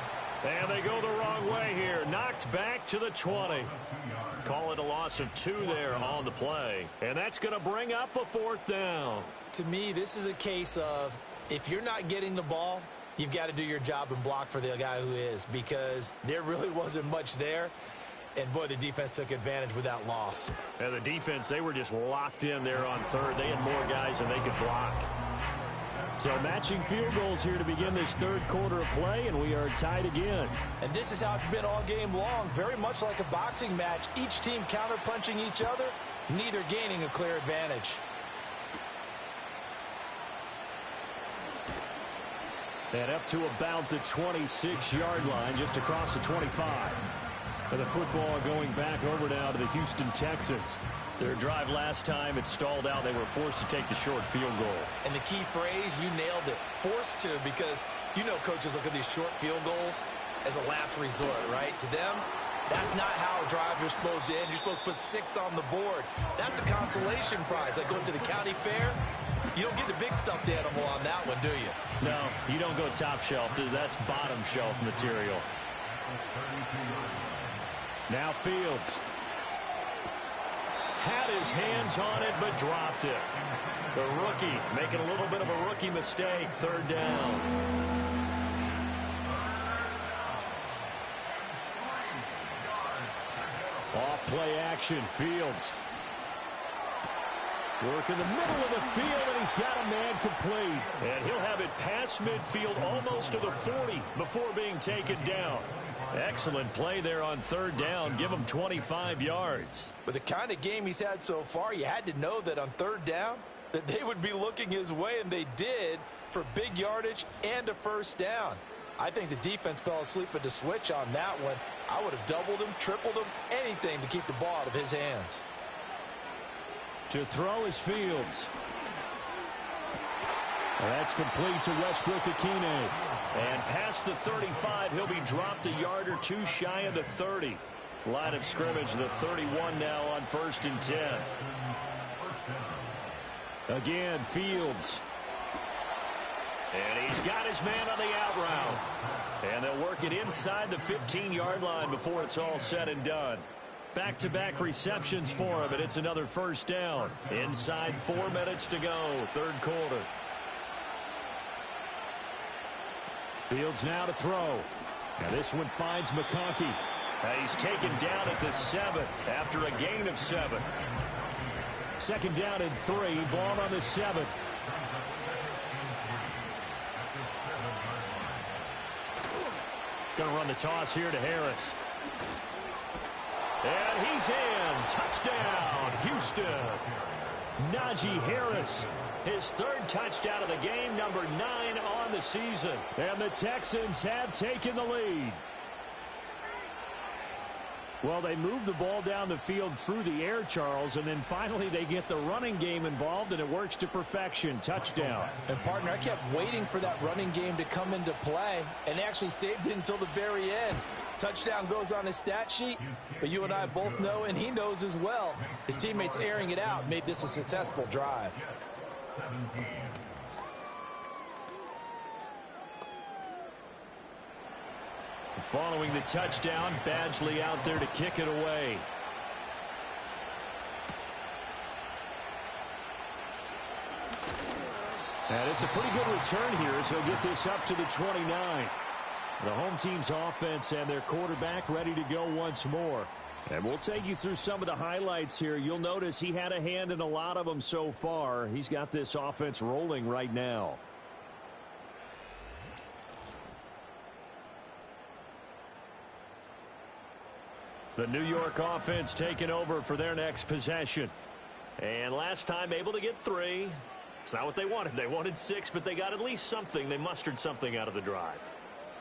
And they go the wrong way here. Knocked back to the 20. Call it a loss of 2 there on the play. And that's going to bring up a 4th down.
To me, this is a case of if you're not getting the ball, you've got to do your job and block for the guy who is, because there really wasn't much there. And, boy, the defense took advantage with that loss.
And the defense, they were just locked in there on third. They had more guys than they could block. So matching field goals here to begin this third quarter of play, and we are tied again.
And this is how it's been all game long, very much like a boxing match. Each team counter-punching each other, neither gaining a clear advantage.
And up to about the 26-yard line, just across the 25. And the football going back over now to the Houston Texans. Their drive last time, it stalled out. They were forced to take the short field goal.
And the key phrase, you nailed it, forced to, because you know coaches look at these short field goals as a last resort, right? To them, that's not how drives are supposed to end. You're supposed to put 6 on the board. That's a consolation prize. Like going to the county fair, you don't get the big stuffed animal on that one, do you?
No, you don't go top shelf. That's bottom shelf material. Now Fields. Had his hands on it, but dropped it. The rookie making a little bit of a rookie mistake. Third down. Off play action. Fields. Work in the middle of the field, and he's got a man complete. And he'll have it past midfield almost to the 40 before being taken down. Excellent play there on third down. Give him 25 yards.
With the kind of game he's had so far, you had to know that on third down that they would be looking his way, and they did, for big yardage and a first down. I think the defense fell asleep at the switch on that one. I would have doubled him, tripled him, anything to keep the ball out of his hands.
To throw is Fields. That's complete to Westbrook-Akine. And past the 35, he'll be dropped a yard or 2 shy of the 30. Line of scrimmage, the 31 now on 1st and 10. Again, Fields. And he's got his man on the out route. And they'll work it inside the 15-yard line before it's all said and done.
Back-to-back receptions for him, and it's another first down. Inside 4 minutes to go, third quarter. Fields now to throw. Now this one finds McConkey. He's taken down at the 7 after a gain of 7. Second down and 3, ball on the 7. Going to run the toss here to Harris. And he's in. Touchdown, Houston. Najee Harris, his third touchdown of the game, number 9 on the season. And the Texans have taken the lead. Well, they move the ball down the field through the air, Charles, and then finally they get the running game involved, and it works to perfection. Touchdown.
And, partner, I kept waiting for that running game to come into play, and they actually saved it until the very end. Touchdown goes on his stat sheet, but you and I both know, and he knows as well, his teammates airing it out made this a successful drive.
17.
Following the touchdown, Badgley out there to kick it away. And it's a pretty good return here as he'll get this up to the 29. The home team's offense and their quarterback ready to go once more. And we'll take you through some of the highlights here. You'll notice he had a hand in a lot of them so far. He's got this offense rolling right now. The New York offense taking over for their next possession. And last time able to get 3. It's not what they wanted. They wanted 6, but they got at least something. They mustered something out of the drive.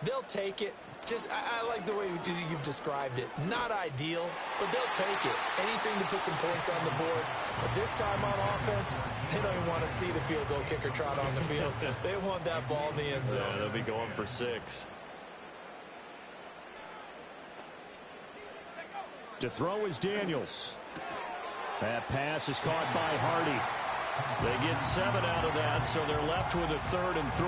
They'll take it. I like the way you've described it. Not ideal, but they'll take it. Anything to put some points on the board. But this time on offense, they don't even want to see the field goal kicker trot on the field. They want that ball in the end zone.
Yeah, they'll be going for 6. To throw is Daniels. That pass is caught by Hardy. They get 7 out of that, so they're left with a 3rd and 3.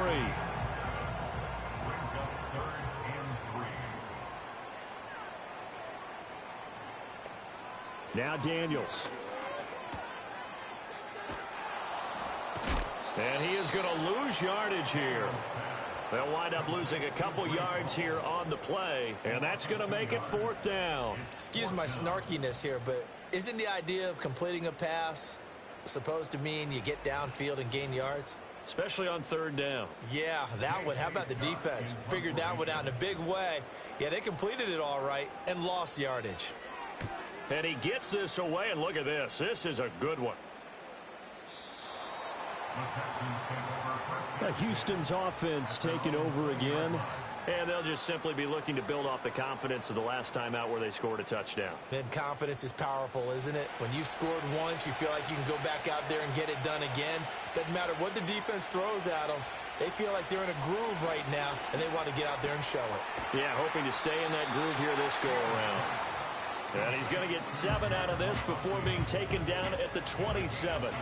Now Daniels. And he is going to lose yardage here. They'll wind up losing a couple yards here on the play, and that's going to make it 4th down.
Excuse my snarkiness here, but isn't the idea of completing a pass supposed to mean you get downfield and gain yards?
Especially on 3rd down.
Yeah, that one. How about the defense? Figured that one out in a big way. Yeah, they completed it all right and lost yardage.
And he gets this away, and look at this. This is a good one. Houston's offense taking over again. And they'll just simply be looking to build off the confidence of the last time out where they scored a touchdown.
Then confidence is powerful, isn't it? When you've scored once, you feel like you can go back out there and get it done again. Doesn't matter what the defense throws at them. They feel like they're in a groove right now, and they want to get out there and show it.
Yeah, hoping to stay in that groove here this go-around. And he's going to get 7 out of this before being taken down at the 27.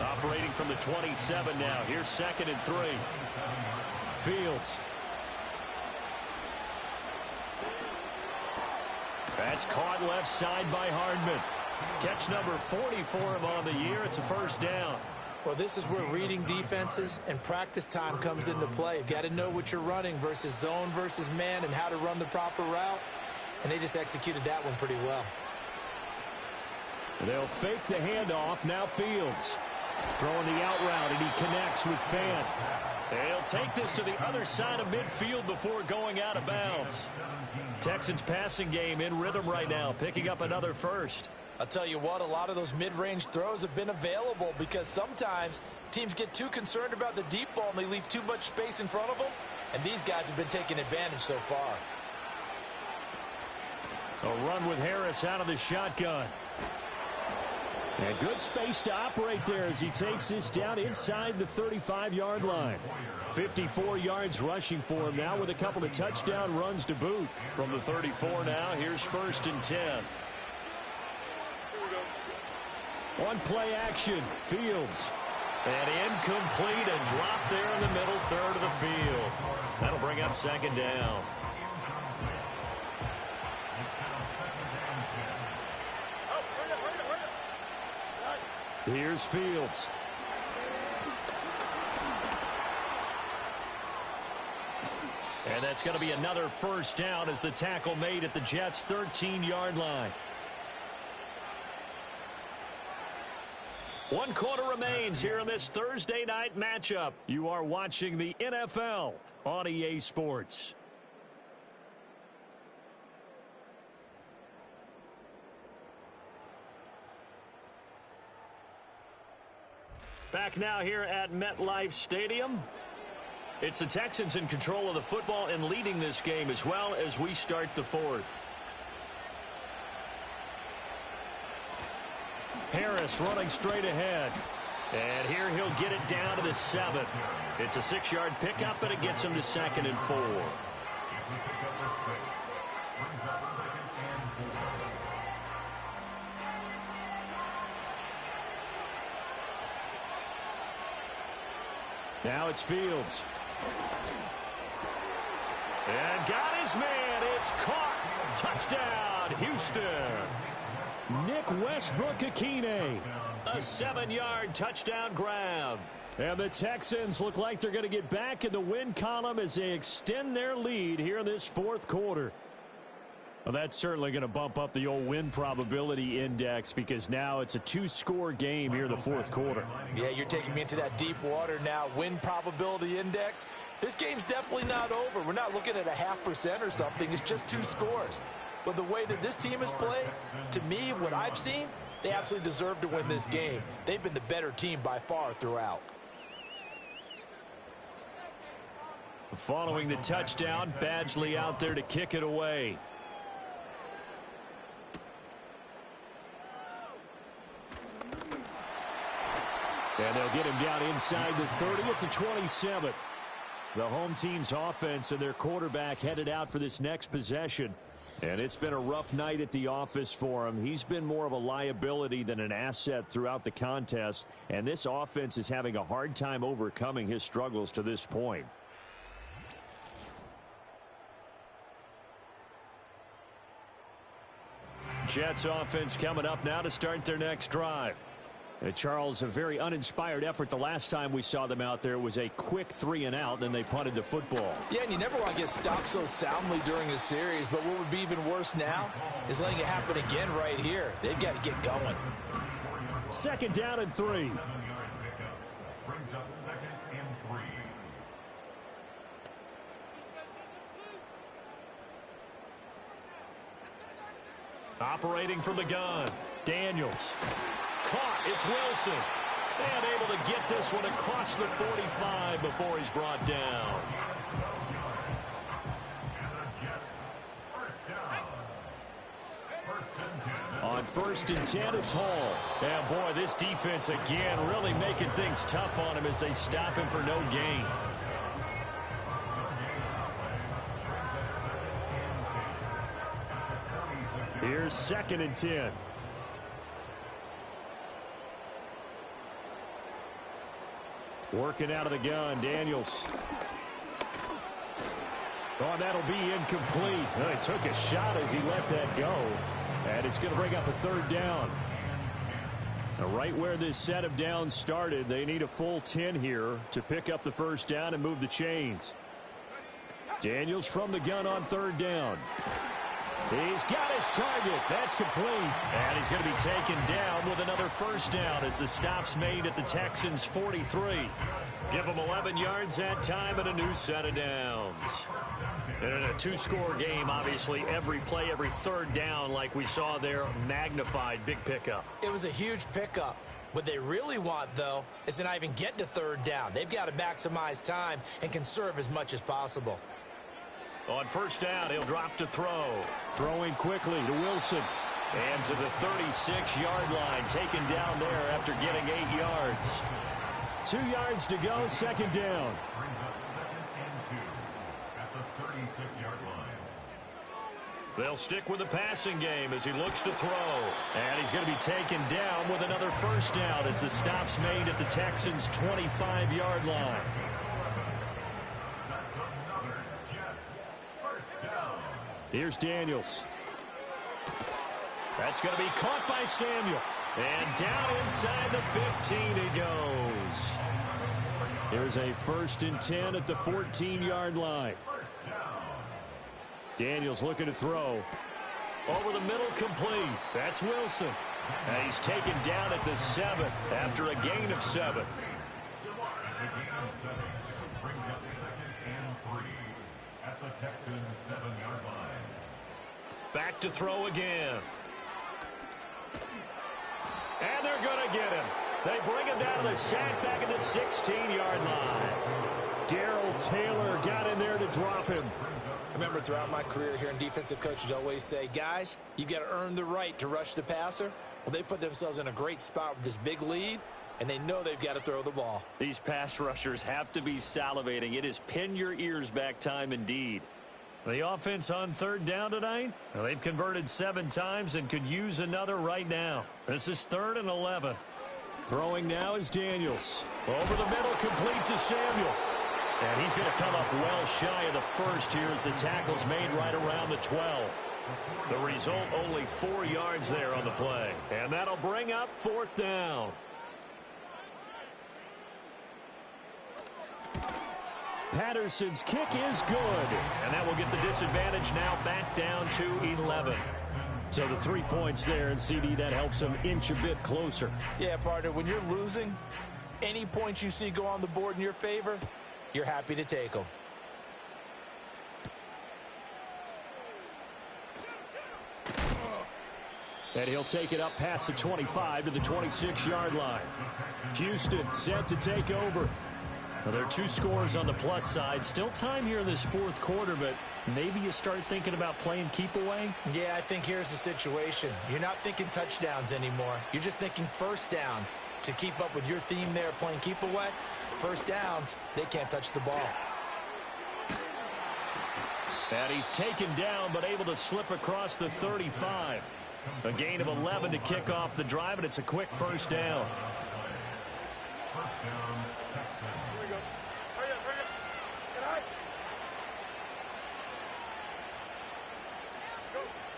Operating from the 27 now. Here's 2nd and 3. Fields. That's caught left side by Hardman. Catch number 40 for him on the year. It's a 1st down.
Well, this is where reading defenses and practice time comes into play. You've got to know what you're running versus zone versus man and how to run the proper route. And they just executed that one pretty well.
They'll fake the handoff. Now Fields. Throwing the out route, and he connects with Fan. They'll take this to the other side of midfield before going out of bounds. Texans passing game in rhythm right now, picking up another 1st.
I'll tell you what, a lot of those mid-range throws have been available because sometimes teams get too concerned about the deep ball and they leave too much space in front of them, and these guys have been taking advantage so far.
A run with Harris out of the shotgun. And good space to operate there as he takes this down inside the 35-yard line. 54 yards rushing for him now with a couple of touchdown runs to boot. From the 34 now, here's 1st and 10. On play action, Fields. And incomplete, and dropped there in the middle 3rd of the field. That'll bring up 2nd down.
Here's Fields.
And that's going to be another first down as the tackle made at the Jets' 13-yard line. 1 quarter remains here in this Thursday night matchup. You are watching the NFL on EA Sports. Back now here at MetLife Stadium. It's the Texans in control of the football and leading this game as well as we start the fourth. Harris running straight ahead. And here he'll get it down to the 7. It's a 6-yard pickup, and it gets him to 2nd and 4. Now it's Fields. And got his man. It's caught. Touchdown, Houston.
Nick Westbrook-Akine.
A 7-yard touchdown grab.
And the Texans look like they're going to get back in the win column as they extend their lead here in this fourth quarter. Well, that's certainly going to bump up the old win probability index because now it's a 2-score game here in the fourth quarter.
Yeah, you're taking me into that deep water now. Win probability index. This game's definitely not over. We're not looking at a 0.5% or something. It's just 2 scores. But the way that this team has played, to me, what I've seen, they absolutely deserve to win this game. They've been the better team by far throughout.
Following the touchdown, Badgley out there to kick it away.
And they'll get him down inside the 30 at the 27. The home team's offense and their quarterback headed out for this next possession. And it's been a rough night at the office for him. He's been more of a liability than an asset throughout the contest. And this offense is having a hard time overcoming his struggles to this point. Jets offense coming up now to start their next drive. Charles, a very uninspired effort the last time we saw them out there. It was a quick 3-and-out, and then they punted the football.
Yeah, and you never want to get stopped so soundly during a series, but what would be even worse now is letting it happen again right here. They've got to get going.
2nd down and 3.
Brings up 2nd and 3.
Operating from the gun, Daniels. Caught, it's Wilson. And able to get this one across the 45 before he's brought down.
On 1st and 10, it's Hall.
And boy, this defense again really making things tough on him as they stop him for no gain.
Here's 2nd and 10. Working out of the gun, Daniels. Oh, that'll be incomplete. Well, he took a shot as he let that go. And it's going to bring up a 3rd down. Now, right where this set of downs started, they need a full 10 here to pick up the 1st down and move the chains. Daniels from the gun on 3rd down. He's got his target. That's complete.
And he's going to be taken down with another 1st down as the stop's made at the Texans' 43. Give them 11 yards that time and a new set of downs. And in a 2-score game, obviously, every play, every 3rd down, like we saw there, magnified, big pickup.
It was a huge pickup. What they really want, though, is to not even get to 3rd down. They've got to maximize time and conserve as much as possible.
On 1st down, he'll drop to throw.
Throwing quickly to Wilson.
And to the 36-yard line, taken down there after getting 8 yards.
2 yards to go, 2nd down.
Brings up 2nd and 2 at the 36-yard line.
They'll stick with the passing game as he looks to throw. And he's going to be taken down with another 1st down as the stop's made at the Texans' 25-yard line.
That's another Jets 1st down.
Here's Daniels.
That's going to be caught by Samuel. And down inside the 15 he goes. Here's a 1st and 10 at the 14-yard line. Daniels looking to throw. Over the middle, complete. That's Wilson. And he's taken down at the 7 after a gain of 7.
Brings up 2nd and 3 at the Texans 7-yard line.
Back to throw again. And they're going to get him. They bring him down to the sack back at the 16-yard line. Darrell Taylor got in there to drop him.
I remember throughout my career hearing defensive coaches always say, guys, you got to earn the right to rush the passer. Well, they put themselves in a great spot with this big lead, and they know they've got to throw the ball.
These pass rushers have to be salivating. It is pin your ears back time indeed. The offense on 3rd down tonight, well, they've converted 7 times and could use another right now. This is 3rd and 11. Throwing now is Daniels. Over the middle, complete to Samuel. And he's going to come up well shy of the 1st here as the tackle's made right around the 12. The result, only 4 yards there on the play. And that'll bring up 4th down. Patterson's kick is good. And that will get the disadvantage now back down to 11. So the 3 points there, and CD, that helps them inch a bit closer.
Yeah, partner, when you're losing, any points you see go on the board in your favor, you're happy to take them.
And he'll take it up past the 25 to the 26-yard line. Houston set to take over. Well, there are 2 scores on the plus side. Still time here in this 4th quarter, but maybe you start thinking about playing keep away?
Yeah, I think here's the situation. You're not thinking touchdowns anymore. You're just thinking 1st downs. To keep up with your theme there, playing keep away, 1st downs, they can't touch the ball.
And he's taken down, but able to slip across the 35. A gain of 11 to kick off the drive, and it's a quick 1st down.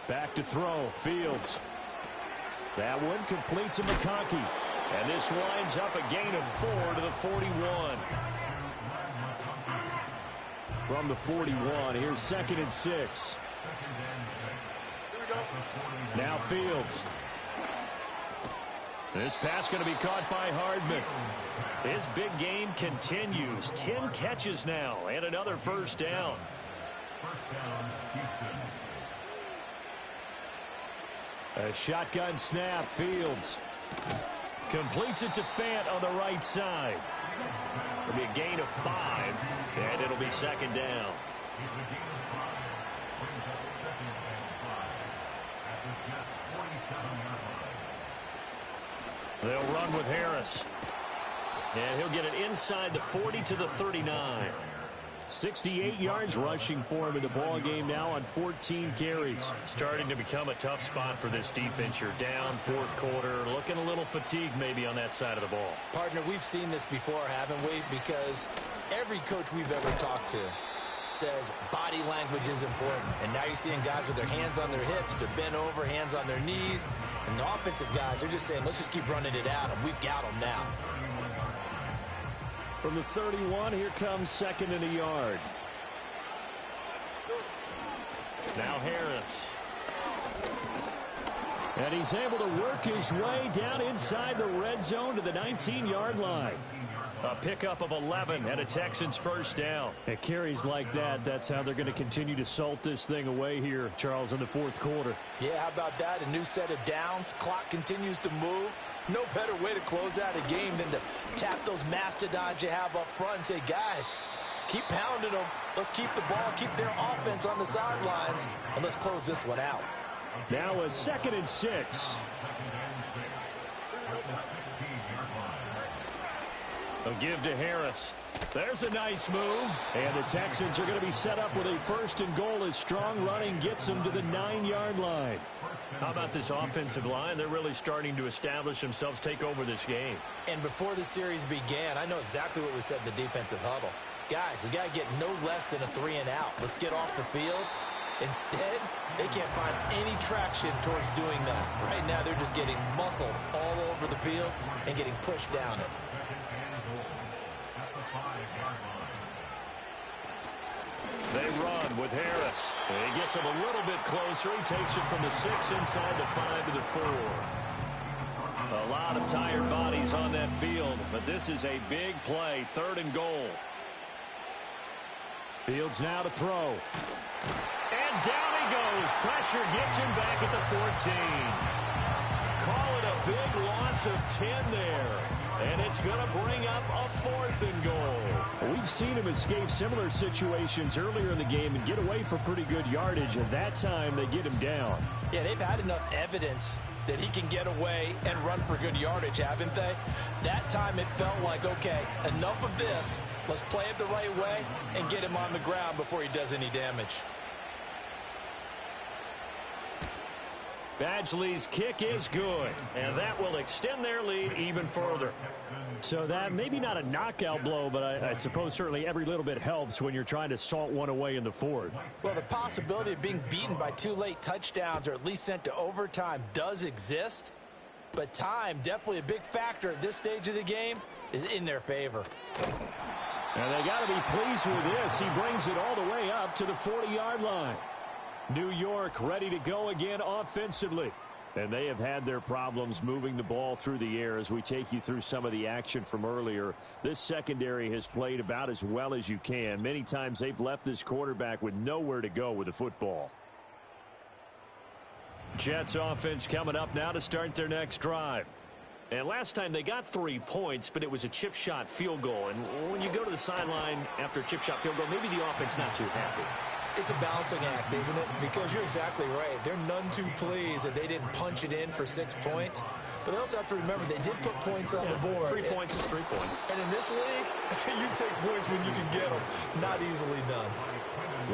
Back to throw, Fields. That one complete to McConkey. And this winds up a gain of 4 to the 41. From the 41, here's 2nd and 6. Now Fields. This pass going to be caught by Hardman. His big game continues. 10 catches now and another 1st down. A shotgun snap, Fields. Completes it to Fant on the right side. It'll be a gain of 5, and it'll be 2nd down. They'll run with Harris. And he'll get it inside the 40 to the 39. 68 yards rushing for him in the ball game now on 14 carries. Starting to become a tough spot for this defense. You're down 4th quarter, looking a little fatigued maybe on that side of the ball.
Partner, we've seen this before, haven't we? Because every coach we've ever talked to says body language is important. And now you're seeing guys with their hands on their hips, they're bent over, hands on their knees. And the offensive guys, they're just saying, let's just keep running it out, and we've got them now.
From the 31, here comes 2nd and a yard. Now Harris. And he's able to work his way down inside the red zone to the 19-yard line. A pickup of 11 and a Texans 1st down. At carries like that, that's how they're going to continue to salt this thing away here, Charles, in the 4th quarter.
Yeah, how about that? A new set of downs. Clock continues to move. No better way to close out a game than to tap those mastodons you have up front and say, guys, keep pounding them. Let's keep the ball, keep their offense on the sidelines, and let's close this one out.
Now a 2nd and 6. A give to Harris. There's a nice move. And the Texans are going to be set up with a 1st and goal as strong running gets them to the 9-yard line. How about this offensive line? They're really starting to establish themselves, take over this game.
And before the series began, I know exactly what was said in the defensive huddle. Guys, we got to get no less than a 3 and out. Let's get off the field Instead, they can't find any traction towards doing that. Right now, they're just getting muscled all over the field and getting pushed down it.
They run with Harris. He gets him a little bit closer. He takes it from the 6 inside the 5 to the 4. A lot of tired bodies on that field, but this is a big play, 3rd and goal. Fields now to throw. And down he goes. Pressure gets him back at the 14. Call it a big loss of 10 there. And it's going to bring up a 4th and goal.
We've seen him escape similar situations earlier in the game and get away for pretty good yardage. And that time, they get him down.
Yeah, they've had enough evidence that he can get away and run for good yardage, haven't they? That time it felt like, okay, enough of this. Let's play it the right way and get him on the ground before he does any damage.
Badgley's kick is good, and that will extend their lead even further.
So that maybe not a knockout blow, but I suppose certainly every little bit helps when you're trying to salt one away in the 4th.
Well, the possibility of being beaten by 2 late touchdowns or at least sent to overtime does exist, but time, definitely a big factor at this stage of the game, is in their favor.
And they got to be pleased with this. He brings it all the way up to the 40-yard line. New York ready to go again offensively. And they have had their problems moving the ball through the air as we take you through some of the action from earlier. This secondary has played about as well as you can. Many times they've left this quarterback with nowhere to go with the football. Jets offense coming up now to start their next drive. And last time they got 3 points, but it was a chip shot field goal. And when you go to the sideline after a chip shot field goal, maybe the offense not too happy.
It's a balancing act, isn't it? Because you're exactly right. They're none too pleased that they didn't punch it in for 6 points. But they also have to remember they did put points on the board.
3 points is 3 points.
And in this league, you take points when you can get them. Not easily done.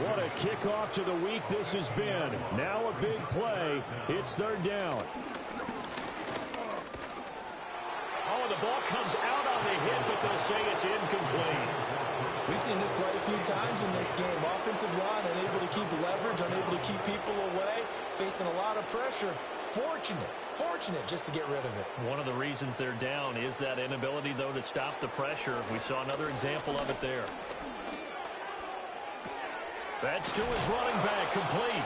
What a kickoff to the week this has been. Now a big play. It's 3rd down.
Oh, the ball comes out on the hit, but they'll say it's incomplete.
We've seen this quite a few times in this game. Offensive line unable to keep leverage, unable to keep people away, facing a lot of pressure. Fortunate just to get rid of it.
One of the reasons they're down is that inability, though, to stop the pressure. We saw another example of it there. That's to his running back, complete.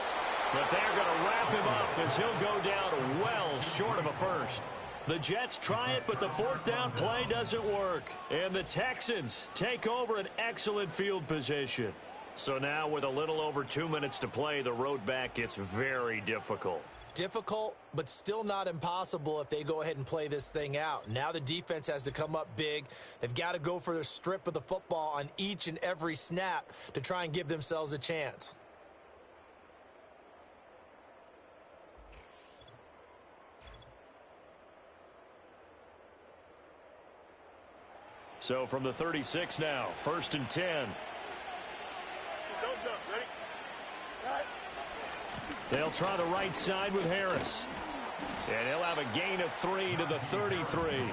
But they're going to wrap him up as he'll go down well short of a first. The Jets try it, but the 4th down play doesn't work. And the Texans take over an excellent field position. So now with a little over 2 minutes to play, the road back gets very difficult.
Difficult, but still not impossible if they go ahead and play this thing out. Now the defense has to come up big. They've got to go for their strip of the football on each and every snap to try and give themselves a chance.
So from the 36 now, 1st and 10.
Don't jump, ready?
They'll try the right side with Harris. And he'll have a gain of 3 to the 33.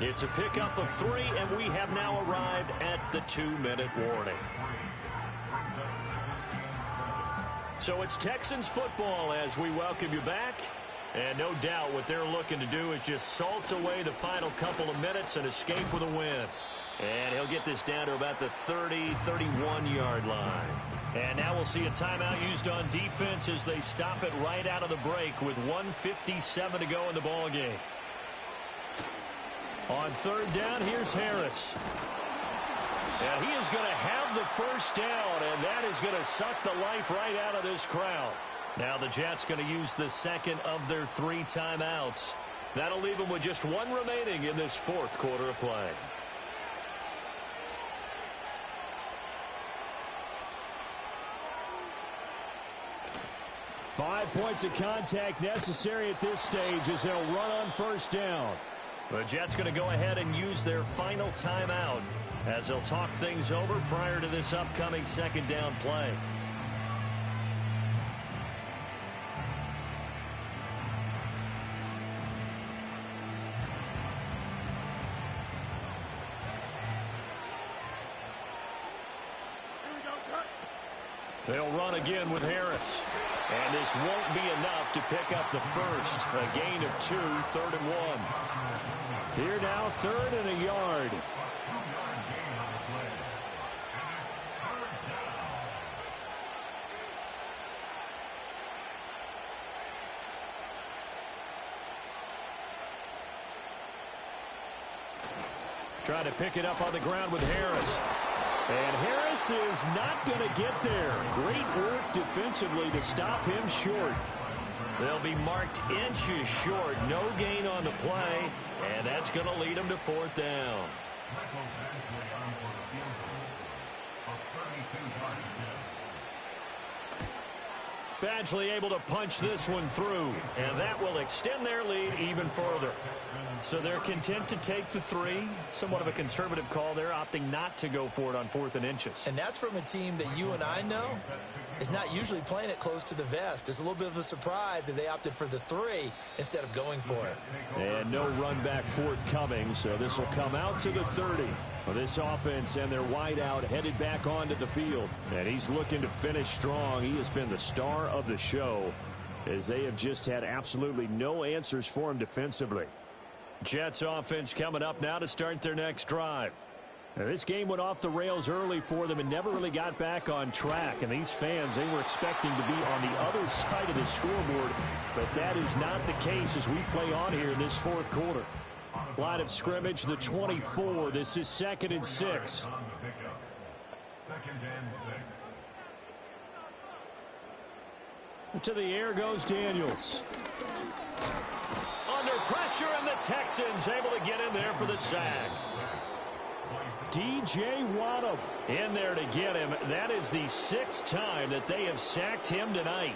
It's a pickup of 3, and we have now arrived at the 2-minute warning. So it's Texans football as we welcome you back. And no doubt what they're looking to do is just salt away the final couple of minutes and escape with a win. And he'll get this down to about the 30, 31-yard line. And now we'll see a timeout used on defense as they stop it right out of the break with 1:57 to go in the ballgame. On 3rd down, here's Harris. And he is going to have the 1st down, and that is going to suck the life right out of this crowd. Now the Jets going to use the 2nd of their 3 timeouts. That'll leave them with just 1 remaining in this 4th quarter of play.
Five points of contact necessary at this stage as they'll run on 1st down.
The Jets going to go ahead and use their final timeout as they'll talk things over prior to this upcoming 2nd down play. They'll run again with Harris. And this won't be enough to pick up the first. A gain of 2, 3rd and 1. Here now, 3rd and a yard. Trying to pick it up on the ground with Harris. And Harris is not going to get there. Great work defensively to stop him short. They'll be marked inches short. No gain on the play. And that's going to lead them to 4th down. Badgley able to punch this one through. And that will extend their lead even further. So they're content to take the 3. Somewhat of a conservative call there, opting not to go for it on 4th and inches.
And that's from a team that you and I know is not usually playing it close to the vest. It's a little bit of a surprise that they opted for the 3 instead of going for it.
And no run back forthcoming, so this will come out to the 30. Well, this offense and their wideout headed back onto the field. And he's looking to finish strong. He has been the star of the show as they have just had absolutely no answers for him defensively. Jets offense coming up now to start their next drive. Now, this game went off the rails early for them and never really got back on track. And these fans, they were expecting to be on the other side of the scoreboard. But that is not the case as we play on here in this 4th quarter. Line of scrimmage, the 24. This is 2nd and 6.
2nd and 6.
To the air goes Daniels. Under pressure, and the Texans able to get in there for the sack. D.J. Waddle in there to get him. That is the 6th time that they have sacked him tonight.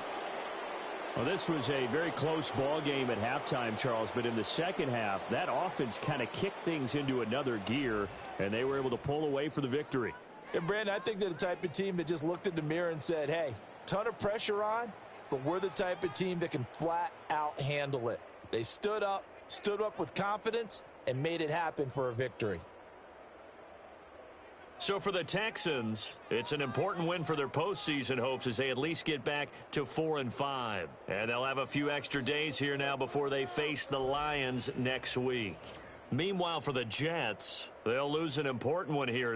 Well, this was a very close ball game at halftime, Charles, but in the second half, that offense kind of kicked things into another gear, and they were able to pull away for the victory.
And, Brandon, I think they're the type of team that just looked in the mirror and said, hey, ton of pressure on, but we're the type of team that can flat out handle it. They stood up with confidence, and made it happen for a victory.
So for the Texans, it's an important win for their postseason hopes as they at least get back to 4-5. And they'll have a few extra days here now before they face the Lions next week. Meanwhile, for the Jets, they'll lose an important one here.